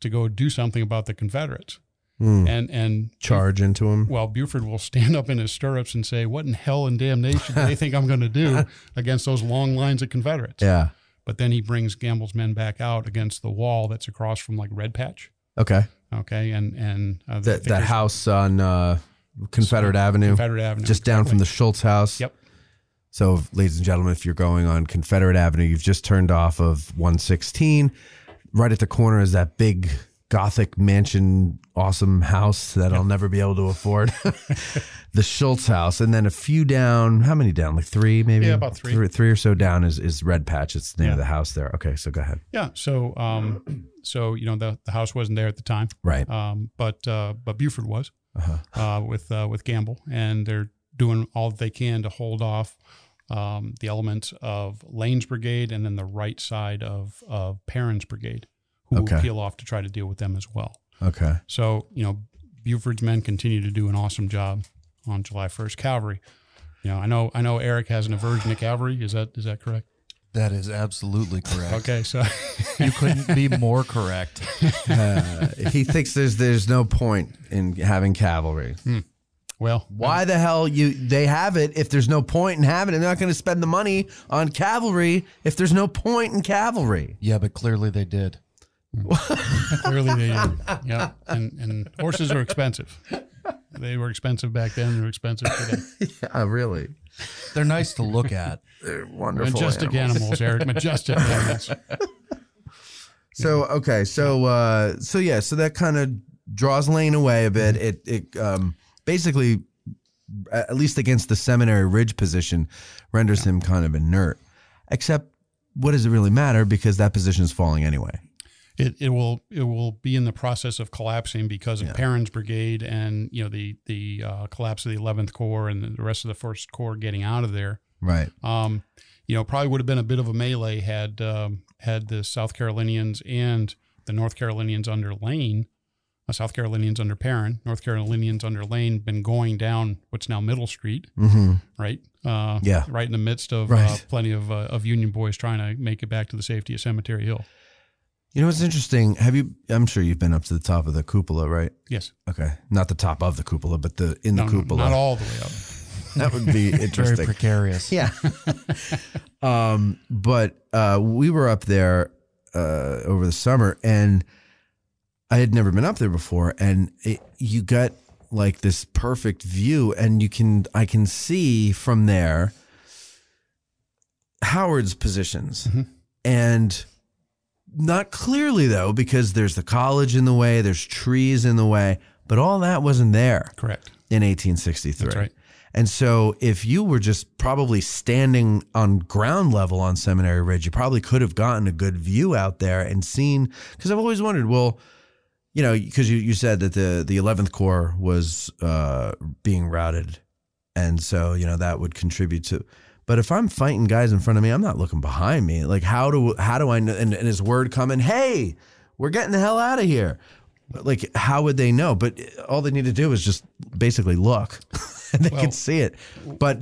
to go do something about the Confederates, and charge into him. Well, Buford will stand up in his stirrups and say, "What in hell and damnation do they think I'm going to do against those long lines of Confederates?" Yeah. But then he brings Gamble's men back out against the wall that's across from like Red Patch. Okay. Okay, and that house on Confederate Avenue, just down from the Schultz house. Yep. So, ladies and gentlemen, if you're going on Confederate Avenue, you've just turned off of 116. Right at the corner is that big Gothic mansion, awesome house that I'll never be able to afford. The Schultz house, and then a few down. How many down? Like 3, maybe. Yeah, about 3. 3 or so down is Red Patch. It's the name of the house there. Okay, so go ahead. Yeah. So you know the house wasn't there at the time, right? But Buford was with Gamble, and they're doing all that they can to hold off the elements of Lane's brigade, and then the right side of Perrin's brigade, who will peel off to try to deal with them as well. Okay. So you know Buford's men continue to do an awesome job on July 1st. Cavalry, you know, I know Eric has an aversion to cavalry. Is that correct? That is absolutely correct. Okay, so you couldn't be more correct. He thinks there's no point in having cavalry. Well, why the hell they have it if there's no point in having it? They're not going to spend the money on cavalry if there's no point in cavalry. Yeah, but clearly they did. Clearly they did. Yeah, and horses are expensive. They were expensive back then. They're expensive today. Yeah, really. They're nice to look at. They're wonderful. Majestic animals, Eric. Majestic animals. So okay, so that kind of draws Lane away a bit. It basically, at least against the Seminary Ridge position, renders him kind of inert. Except, what does it really matter, because that position is falling anyway? It will be in the process of collapsing because of Perrin's brigade and the collapse of the 11th Corps and the rest of the 1st Corps getting out of there. Right. Probably would have been a bit of a melee had the South Carolinians and the North Carolinians under Lane, South Carolinians under Perrin, North Carolinians under Lane, been going down what's now Middle Street, right? Right in the midst of plenty of Union boys trying to make it back to the safety of Cemetery Hill. You know what's interesting? I'm sure you've been up to the top of the cupola, right? Yes. Okay, not the top of the cupola, but the cupola. Not all the way up. That would be interesting. Very precarious. Yeah. But we were up there over the summer, and I had never been up there before, and you got like this perfect view, and I can see from there Howard's positions, and not clearly though, because there's the college in the way, there's trees in the way, but all that wasn't there. Correct. In 1863. That's right. And so if you were just probably standing on ground level on Seminary Ridge, you probably could have gotten a good view out there and seen, because I've always wondered, well, because you said that the 11th Corps was being routed, and so that would contribute to. But if I'm fighting guys in front of me, I'm not looking behind me. Like how do I know? And his word coming, hey, we're getting the hell out of here. Like how would they know? But all they need to do is just basically look, and they can see it. But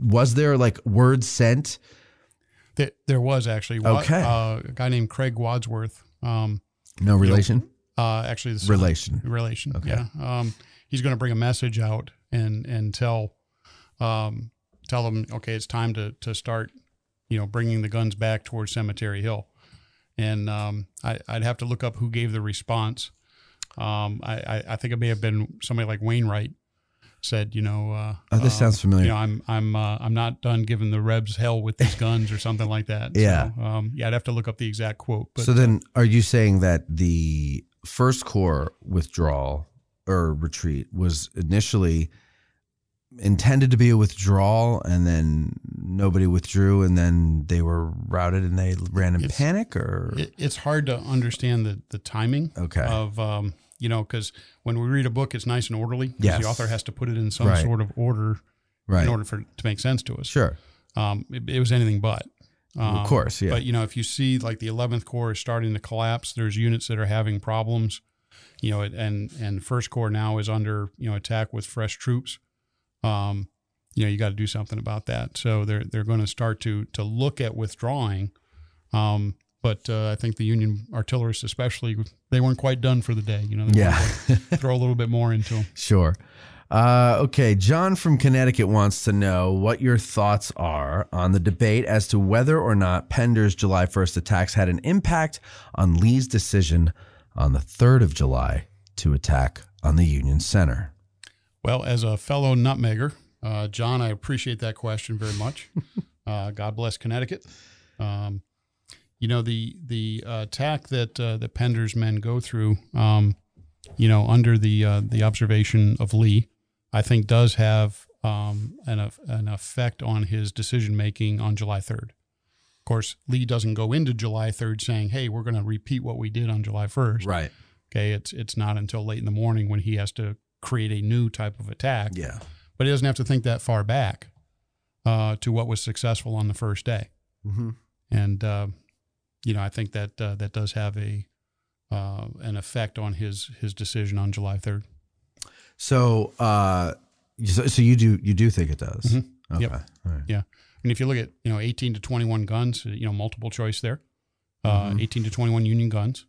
was there like word sent? There was actually. Okay. A guy named Craig Wadsworth. No relation. Actually, the relation. Okay. Yeah. He's going to bring a message out and tell them, okay, it's time to start, bringing the guns back towards Cemetery Hill. And I'd have to look up who gave the response. I think it may have been somebody like Wainwright said, this sounds familiar. I'm not done giving the Rebs hell with these guns or something like that. Yeah. So, I'd have to look up the exact quote. But, so then are you saying that the 1st Corps withdrawal or retreat was initially intended to be a withdrawal, and then nobody withdrew, and then they were routed and they ran in panic? Or it's hard to understand the timing of because when we read a book, it's nice and orderly. Yes. The author has to put it in some sort of order in order for it to make sense to us. Sure. It was anything but. Of course, yeah. But if you see like the 11th Corps is starting to collapse, there's units that are having problems, and the 1st Corps now is under attack with fresh troops. You got to do something about that. So they're going to start to look at withdrawing. But I think the Union artillerists, especially, they weren't quite done for the day. Throw a little bit more into them. Sure. Okay. John from Connecticut wants to know what your thoughts are on the debate as to whether or not Pender's July 1st attacks had an impact on Lee's decision on the 3rd of July to attack on the Union Center. Well, as a fellow nutmegger, John, I appreciate that question very much. God bless Connecticut. The attack that Pender's men go through, under the observation of Lee, I think does have an effect on his decision making on July 3rd. Of course, Lee doesn't go into July 3rd saying, "Hey, we're going to repeat what we did on July 1st." Right. Okay. It's not until late in the morning when he has to create a new type of attack. Yeah. But he doesn't have to think that far back to what was successful on the first day. Mm-hmm. And, I think that does have an effect on his decision on July 3rd. So, so you do think it does? Mm-hmm. Okay. Yep. All right. Yeah. And if you look at, 18 to 21 guns, multiple choice there, 18 to 21 Union guns,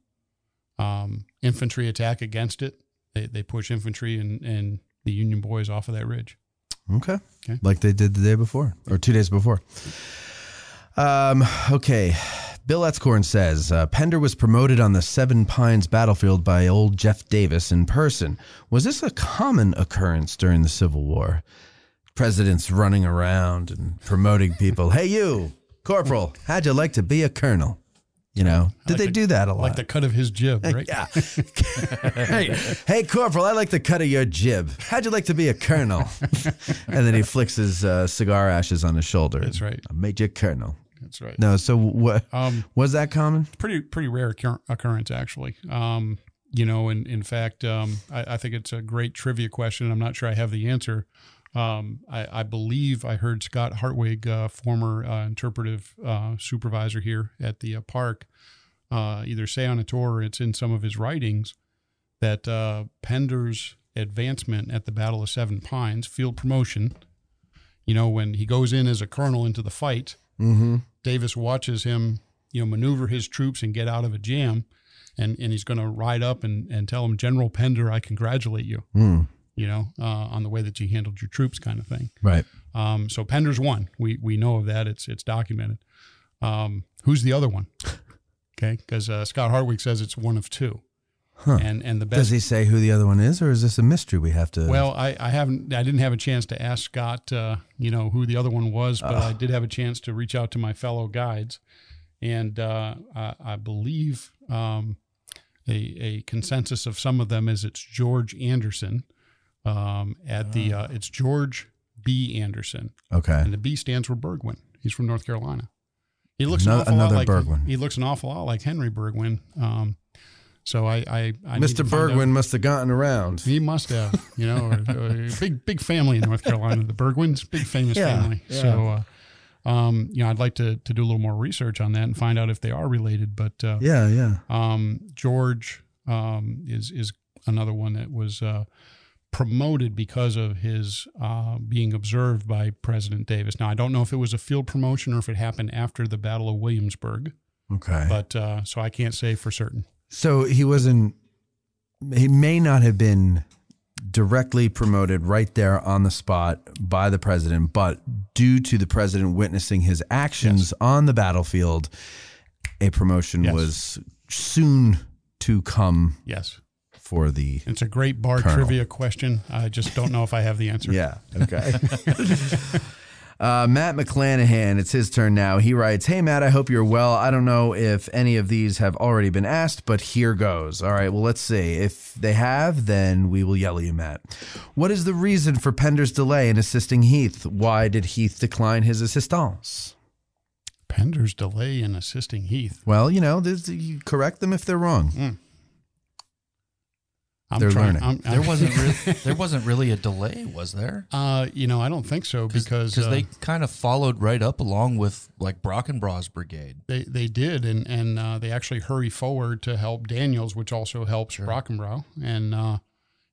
infantry attack against it. They push infantry and the Union boys off of that ridge. Okay. Like they did the day before or 2 days before. Okay. Bill Etzkorn says, Pender was promoted on the Seven Pines battlefield by old Jeff Davis in person. Was this a common occurrence during the Civil War? Presidents running around and promoting people. Hey, you, Corporal, how'd you like to be a colonel? You know, did they do that a lot? Like the cut of his jib, right? Yeah. Hey, Corporal, I like the cut of your jib. How'd you like to be a colonel? And then he flicks his cigar ashes on his shoulder. That's right. I made you a colonel. That's right. No, so what was that common? Pretty rare occurrence, actually. You know, and in fact, I think it's a great trivia question. I'm not sure I have the answer. I believe I heard Scott Hartwig, former interpretive supervisor here at the park, either say on a tour or it's in some of his writings that Pender's advancement at the Battle of Seven Pines, field promotion, you know, when he goes in as a colonel into the fight, Davis watches him, you know, maneuver his troops and get out of a jam, and he's going to ride up and tell him, General Pender, I congratulate you. You know, on the way that you handled your troops, kind of thing. Right. So Pender's one. We know of that. It's documented. Who's the other one? Okay, because Scott Hartwig says it's one of two. Huh. And the best. Does he say who the other one is, or is this a mystery we have to? Well, I didn't have a chance to ask Scott, you know, who the other one was, but I did have a chance to reach out to my fellow guides, and I believe a consensus of some of them is it's George Anderson. It's George B. Anderson. Okay. And the B stands for Burgwin. He's from North Carolina. He looks another Burgwin. He looks an awful lot like Henry Burgwin. So I Mr. Burgwin must have gotten around. He must have, you know, big family in North Carolina. The Burgwins, big famous family. Yeah. So, you know, I'd like to do a little more research on that and find out if they are related. But George is another one that was promoted because of his being observed by President Davis. Now, I don't know if it was a field promotion or if it happened after the Battle of Williamsburg. Okay. But so I can't say for certain. So he may not have been directly promoted right there on the spot by the president, but due to the president witnessing his actions on the battlefield, a promotion was soon to come. Yes. For the It's a great bar trivia question. I just don't know if I have the answer. Yeah. Okay. Matt McClanahan, it's his turn now. He writes, "Hey, Matt, I hope you're well. I don't know if any of these have already been asked, but here goes." All right, well, let's see. If they have, then we will yell at you, Matt. What is the reason for Pender's delay in assisting Heath? Why did Heath decline his assistance? Pender's delay in assisting Heath? Well, you know, you correct them if they're wrong. They're learning. There wasn't really a delay, was there? You know, I don't think so because they kind of followed right up along with like Brockenbraugh's brigade. They did, and they actually hurry forward to help Daniels, which also helps Brockenbrough. And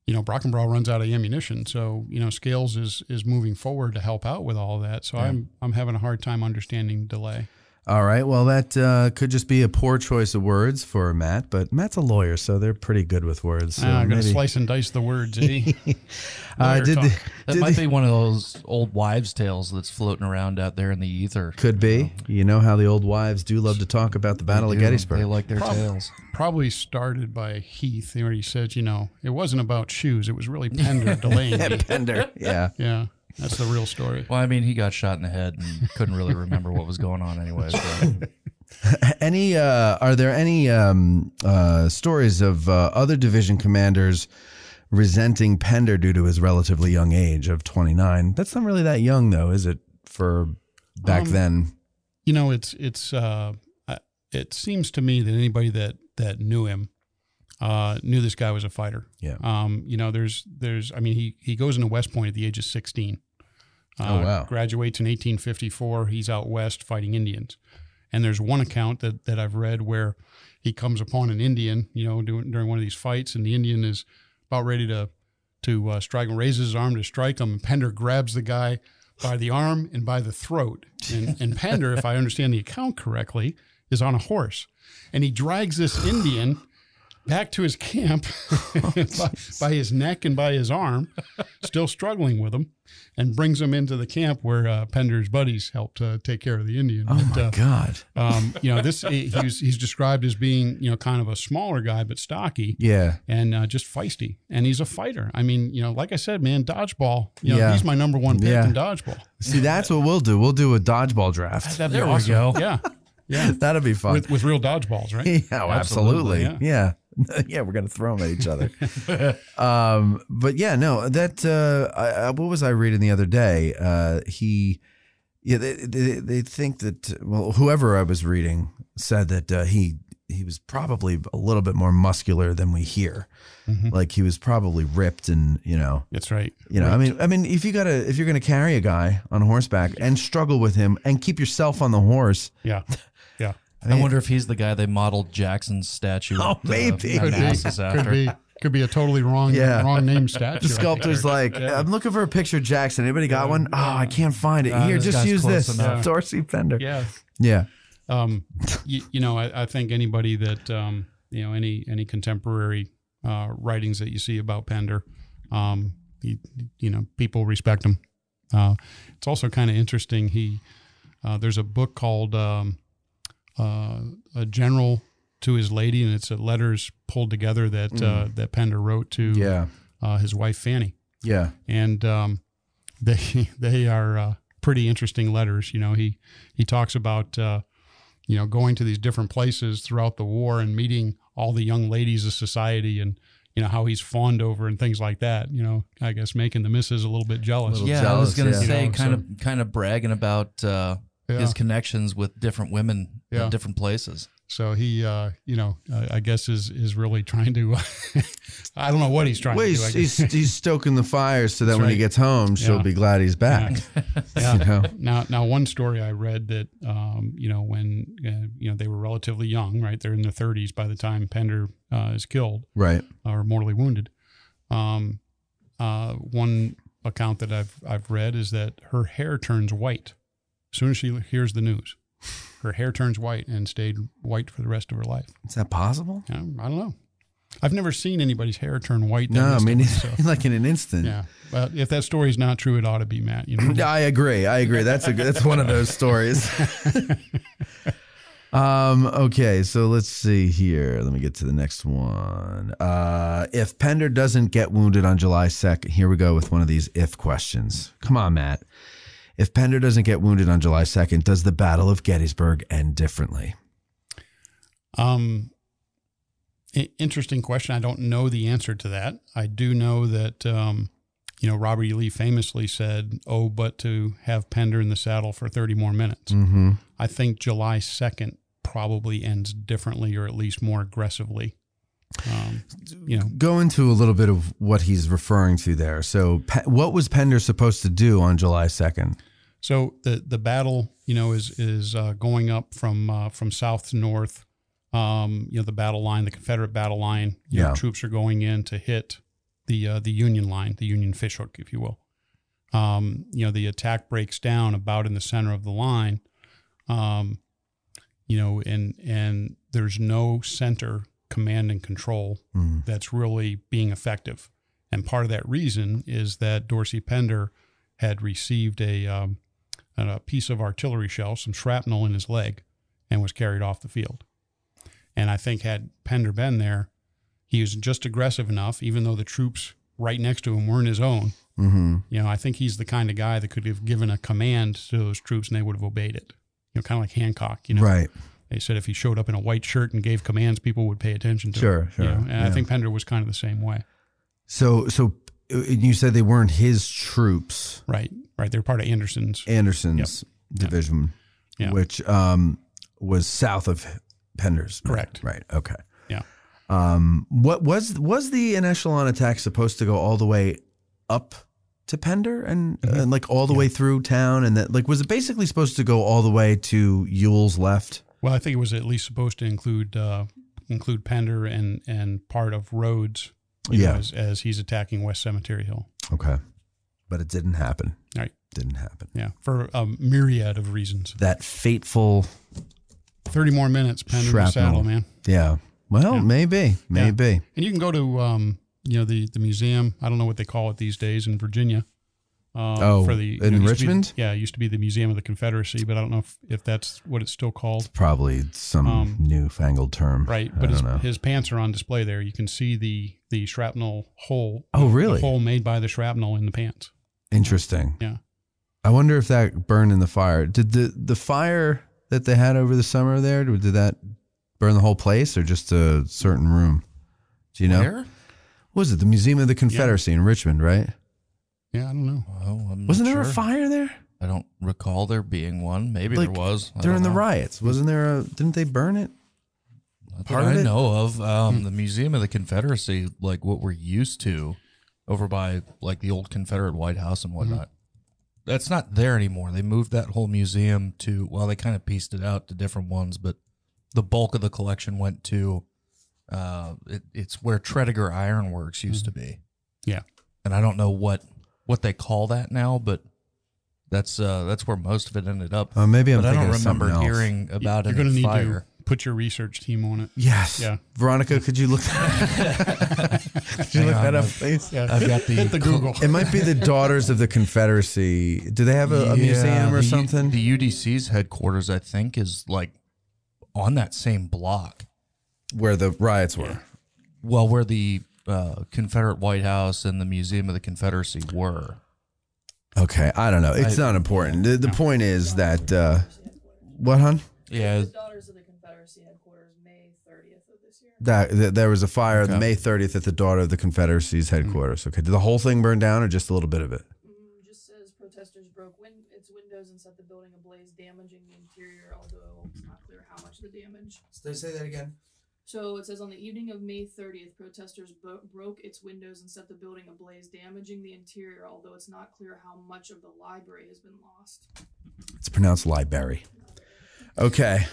you know, Brockenbrough runs out of ammunition, so you know Scales is moving forward to help out with all of that. So I'm having a hard time understanding delay. All right. Well, that could just be a poor choice of words for Matt, but Matt's a lawyer, so they're pretty good with words. So I'm going to slice and dice the words, eh? That might be one of those old wives' tales that's floating around out there in the ether. Could be. You know how the old wives do love to talk about the Battle of Gettysburg. They like their tales. Probably started by Heath, where he said, you know, it wasn't about shoes. It was really Pender delaying. Pender, yeah. Yeah. That's the real story. Well, I mean, he got shot in the head and couldn't really remember what was going on anyway. So. Are there any stories of other division commanders resenting Pender due to his relatively young age of 29? That's not really that young, though, is it? For back then, you know, it seems to me that anybody that knew him knew this guy was a fighter. Yeah. You know, I mean, he goes into West Point at the age of 16. Graduates in 1854. He's out west fighting Indians. And there's one account that I've read where he comes upon an Indian, you know, during one of these fights, and the Indian is about ready to strike him, raises his arm to strike him, and Pender grabs the guy by the arm and by the throat. And Pender, if I understand the account correctly, is on a horse. And he drags this Indian back to his camp by his neck and by his arm, still struggling with him, and brings him into the camp where Pender's buddies helped take care of the Indian. Oh, my God. You know, he's described as being, you know, kind of a smaller guy, but stocky. Yeah. And just feisty. And he's a fighter. I mean, you know, like I said, man, dodgeball. You know, he's my number one pick in dodgeball. See, that's what we'll do. We'll do a dodgeball draft. There we go. Yeah. Yeah. That'd be fun. With real dodgeballs, right? Yeah, absolutely. Yeah. Yeah, we're going to throw them at each other. But yeah, no, that, what was I reading the other day? They think that, well, whoever I was reading said that he was probably a little bit more muscular than we hear. Mm-hmm. Like he was probably ripped and, That's right. I mean, if you're going to carry a guy on horseback and struggle with him and keep yourself on the horse. Yeah. Yeah. I wonder if he's the guy they modeled Jackson's statue. Oh, maybe. Could be a totally wrong name statue. The sculptor's like, I'm looking for a picture of Jackson. Anybody got one? Oh, I can't find it. Here, just use this. Yeah. Dorsey Pender. Yeah. Yeah. I think anybody that, any contemporary writings that you see about Pender, people respect him. It's also kind of interesting. There's a book called A General to His Lady, and it's letters pulled together that Pender wrote to his wife Fanny. Yeah, and they are pretty interesting letters. He talks about going to these different places throughout the war and meeting all the young ladies of society, and how he's fawned over and things like that. I guess making the missus a little bit jealous. I was going to say kind of bragging about his connections with different women in different places. So he, I guess is really trying to. I don't know what he's trying to do. He's stoking the fire so that when he gets home, she'll be glad he's back. Yeah. Now, one story I read that, when they were relatively young, right? They're in their 30s by the time Pender is killed, right, or mortally wounded. One account that I've read is that her hair turns white as soon as she hears the news. Her hair turns white and stayed white for the rest of her life. Is that possible? I don't know. I've never seen anybody's hair turn white. No, like in an instant. Yeah, but if that story's not true, it ought to be, Matt. I agree. That's one of those stories. Okay, so let's see here. Let me get to the next one. If Pender doesn't get wounded on July 2nd, here we go with one of these if questions. Come on, Matt. If Pender doesn't get wounded on July 2nd, does the Battle of Gettysburg end differently? Interesting question. I don't know the answer to that. I do know that, Robert E. Lee famously said, but to have Pender in the saddle for 30 more minutes. Mm-hmm. I think July 2nd probably ends differently, or at least more aggressively. Go into a little bit of what he's referring to there. So what was Pender supposed to do on July 2nd? So the battle, is going up from south to north. The battle line, the Confederate battle line, troops are going in to hit the Union line, the Union fishhook, if you will. The attack breaks down about in the center of the line. And there's no center command and control that's really being effective. And part of that reason is that Dorsey Pender had received a piece of artillery shell, some shrapnel in his leg, and was carried off the field. And I think had Pender been there, he was just aggressive enough, even though the troops right next to him weren't his own. Mm-hmm. I think he's the kind of guy that could have given a command to those troops and they would have obeyed it. Kind of like Hancock, Right. They said if he showed up in a white shirt and gave commands, people would pay attention to him. Sure. And I think Pender was kind of the same way. So you said they weren't his troops. Right. They're part of Anderson's division, which was south of Pender's. Correct. Right. Okay. Yeah. What was the echelon attack supposed to go all the way up to Pender and like all the way through town, and that was it basically supposed to go all the way to Ewell's left? Well, I think it was at least supposed to include Pender and part of Rhodes, as he's attacking West Cemetery Hill. Okay, but it didn't happen. Right, didn't happen. Yeah, for a myriad of reasons. That fateful 30 more minutes, Pender in the saddle, man. Yeah. Well, maybe. And you can go to the museum. I don't know what they call it these days in Virginia. In Richmond? It used to be the Museum of the Confederacy, but I don't know if that's what it's still called. Probably some newfangled term. Right, but his pants are on display there. You can see the shrapnel hole. Oh, really? The hole made by the shrapnel in the pants. Interesting. Yeah. I wonder if that burned in the fire. Did the fire that they had over the summer there? Did that burn the whole place or just a certain room? Do you know? Where? What was it the Museum of the Confederacy in Richmond, right? Yeah, I don't know. Oh, Wasn't there a fire there? I don't recall there being one. Maybe there was. During the riots. Wasn't there didn't they burn it? Part I know of. The Museum of the Confederacy, like what we're used to over by like the old Confederate White House and whatnot. That's not there anymore. They moved that whole museum to, well, they kind of pieced it out to different ones, but the bulk of the collection went to, it's where Tredegar Iron Works used to be. Yeah. And I don't know what they call that now, but that's where most of it ended up. Maybe I'm but thinking I don't of something remember else. hearing about You're it. going to need fire. to put your research team on it. Yes. Yeah. Veronica, could you look that Could you look that up, please? Yeah. I've got Hit the Google. It might be the Daughters of the Confederacy. Do they have a museum or something? The UDC's headquarters, I think, is like on that same block. Where the riots were. Well, where the Confederate White House and the Museum of the Confederacy were. Okay, I don't know. It's not important. The point is that, what, hon? Yeah. The Daughters of the Confederacy headquarters, May 30th of this year. There was a fire on May 30th at the Daughter of the Confederacy's headquarters. Okay, did the whole thing burn down or just a little bit of it? Just says protesters broke its windows and set the building ablaze, damaging the interior, although it's not clear how much the damage. Say that again. So it says on the evening of May 30th, protesters broke its windows and set the building ablaze, damaging the interior, although it's not clear how much of the library has been lost. It's pronounced library. Okay.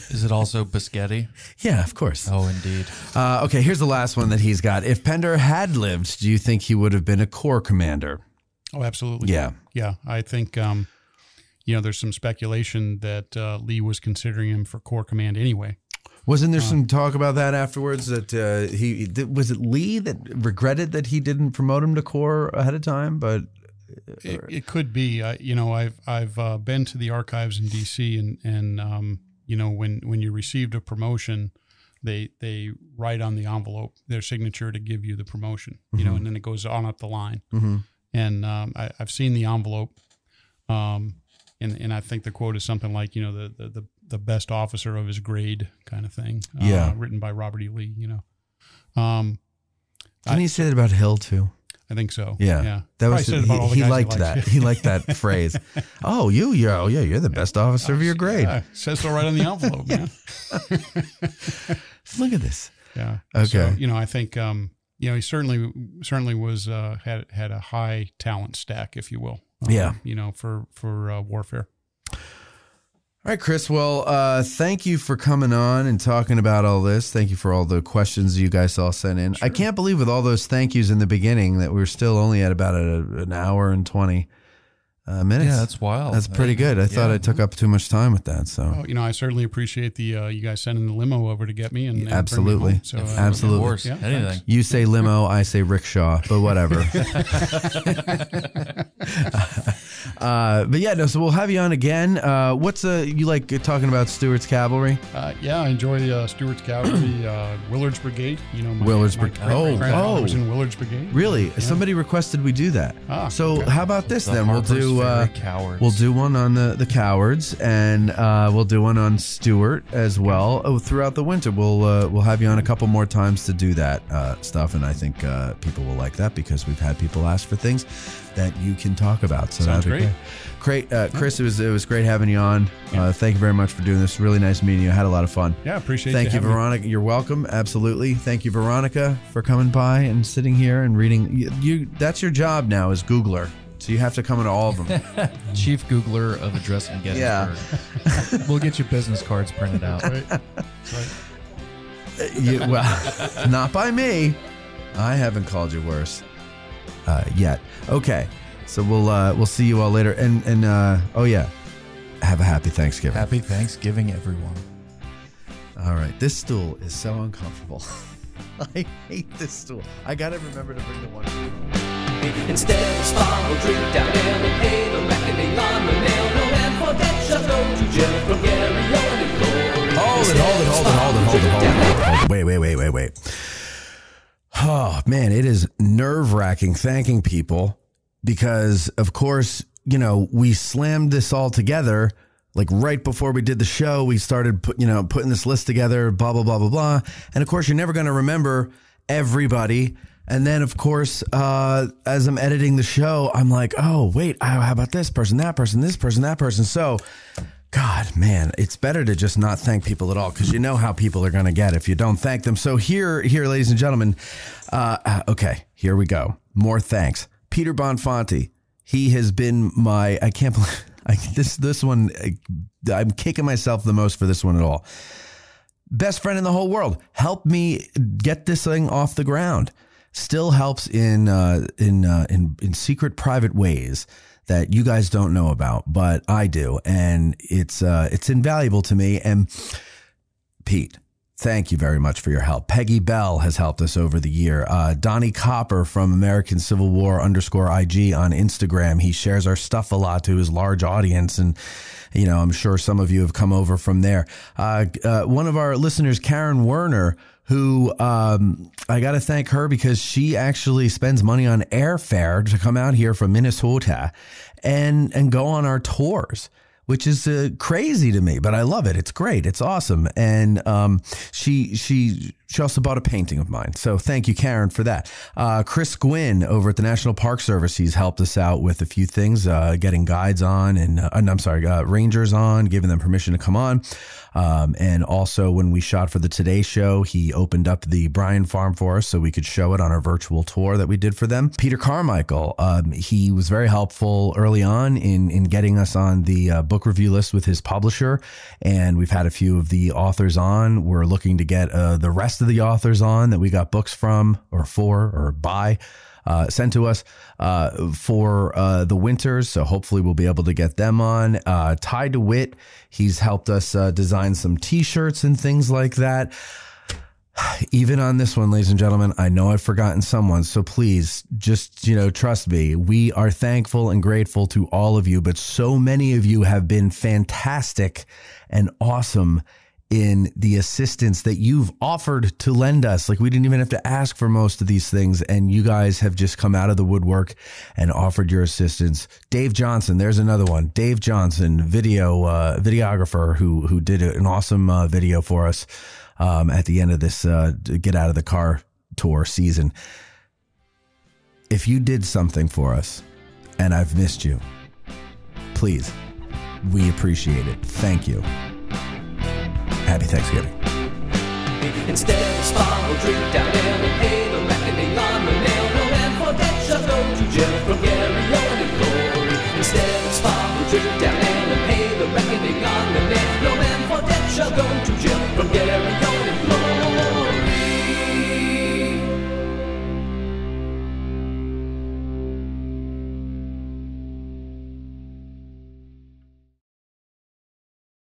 Is it also Biscotti? Yeah, of course. Oh, indeed. Okay, here's the last one that he's got. If Pender had lived, do you think he would have been a corps commander? Oh, absolutely. Yeah. Yeah. I think, there's some speculation that Lee was considering him for Corps Command anyway. Wasn't there some talk about that afterwards? That was it Lee that regretted that he didn't promote him to corps ahead of time? But it could be. I've been to the archives in D.C. and when you received a promotion, they write on the envelope their signature to give you the promotion. And then it goes on up the line. And I've seen the envelope, and I think the quote is something like the best officer of his grade kind of thing. Written by Robert E. Lee, Didn't he say that about Hill too? I think so. Yeah. That was he liked that. He liked that phrase. Oh, you're the best officer of your grade. Yeah, says so right on the envelope, man. Look at this. Yeah. Okay. So, I think he certainly was had a high talent stack, if you will. For warfare. All right, Chris. Well, thank you for coming on and talking about all this. Thank you for all the questions you guys all sent in. Sure. I can't believe with all those thank yous in the beginning that we're still only at about an hour and 20 minutes. Yeah, that's wild. That's pretty good. I thought I took up too much time with that. So, I certainly appreciate the you guys sending the limo over to get me and absolutely, bring me home. So, absolutely. Of course, anything. Thanks. You say limo, I say rickshaw, but whatever. But yeah, no. So we'll have you on again. What's you like talking about Stewart's Cavalry? Yeah, I enjoy Stewart's Cavalry, Willard's Brigade. Willard's Brigade. I was in Willard's Brigade. Really? Yeah. Somebody requested we do that. So how about this then? We'll do one on the Cowards, and we'll do one on Stewart as well. Throughout the winter, we'll have you on a couple more times to do that stuff, and I think people will like that because we've had people ask for things that you can talk about. So sounds great. Great, Chris. It was great having you on. Thank you very much for doing this. Really nice meeting you. I had a lot of fun. Yeah, appreciate. Thank you, Veronica. You're welcome. Absolutely. Thank you, Veronica, for coming by and sitting here and reading. You that's your job now, as Googler. So you have to come into all of them. Chief Googler of Addressing Gettysburg. Yeah. We'll get you business cards printed out. Right. Well, not by me. I haven't called you worse yet. Okay. So we'll see you all later. And have a happy Thanksgiving. Happy Thanksgiving, everyone. All right. This stool is so uncomfortable. I hate this stool. I got to remember to bring the one. Instead of small drink down in the pay the reckoning on the nail. No man forget shall go to jail from Gary Owen and glory. Hold it. Wait. Oh, man, it is nerve-wracking thanking people because, of course, we slammed this all together Like right before we did the show, we started putting this list together, blah, blah, blah, blah, blah. And of course, you're never going to remember everybody. And then, of course, as I'm editing the show, I'm like, oh, wait, how about this person, that person, this person, that person. So, God, man, it's better to just not thank people at all because you know how people are going to get if you don't thank them. So here, ladies and gentlemen, okay, here we go. More thanks. Peter Bonfanti. He has been I can't believe this one. I'm kicking myself the most for this one at all. Best friend in the whole world. Help me get this thing off the ground. Still helps in secret, private ways that you guys don't know about, but I do, and it's invaluable to me. And Pete, thank you very much for your help. Peggy Bell has helped us over the year. Donnie Copper from American Civil War _IG on Instagram. He shares our stuff a lot to his large audience, and I'm sure some of you have come over from there. One of our listeners, Karen Werner, who I got to thank her because she actually spends money on airfare to come out here from Minnesota and go on our tours, which is crazy to me, but I love it. It's great. It's awesome. And she also bought a painting of mine. So thank you, Karen, for that. Chris Gwynn over at the National Park Service, he's helped us out with a few things, getting guides on and rangers on, giving them permission to come on. And also when we shot for the Today Show, he opened up the Bryan Farm for us so we could show it on our virtual tour that we did for them. Peter Carmichael, he was very helpful early on in getting us on the book review list with his publisher. And we've had a few of the authors on. We're looking to get the rest of the authors on that we got books from or for or by. Sent to us for the winters. So hopefully we'll be able to get them on. Ty DeWitt, he's helped us design some T-shirts and things like that. Even on this one, ladies and gentlemen, I know I've forgotten someone. So please just, trust me. We are thankful and grateful to all of you. But so many of you have been fantastic and awesome in the assistance that you've offered to lend us. Like we didn't even have to ask for most of these things. And you guys have just come out of the woodwork and offered your assistance. Dave Johnson, there's another one. Dave Johnson, videographer who did an awesome video for us at the end of this Get Out of the Car tour season. If you did something for us and I've missed you, please, we appreciate it. Thank you. Happy Thanksgiving. Instead of spiral, drink down there and pay the reckoning on the nail. No man for debt shall go to jail from Gary Owen and Glory. Instead of spiral, drink down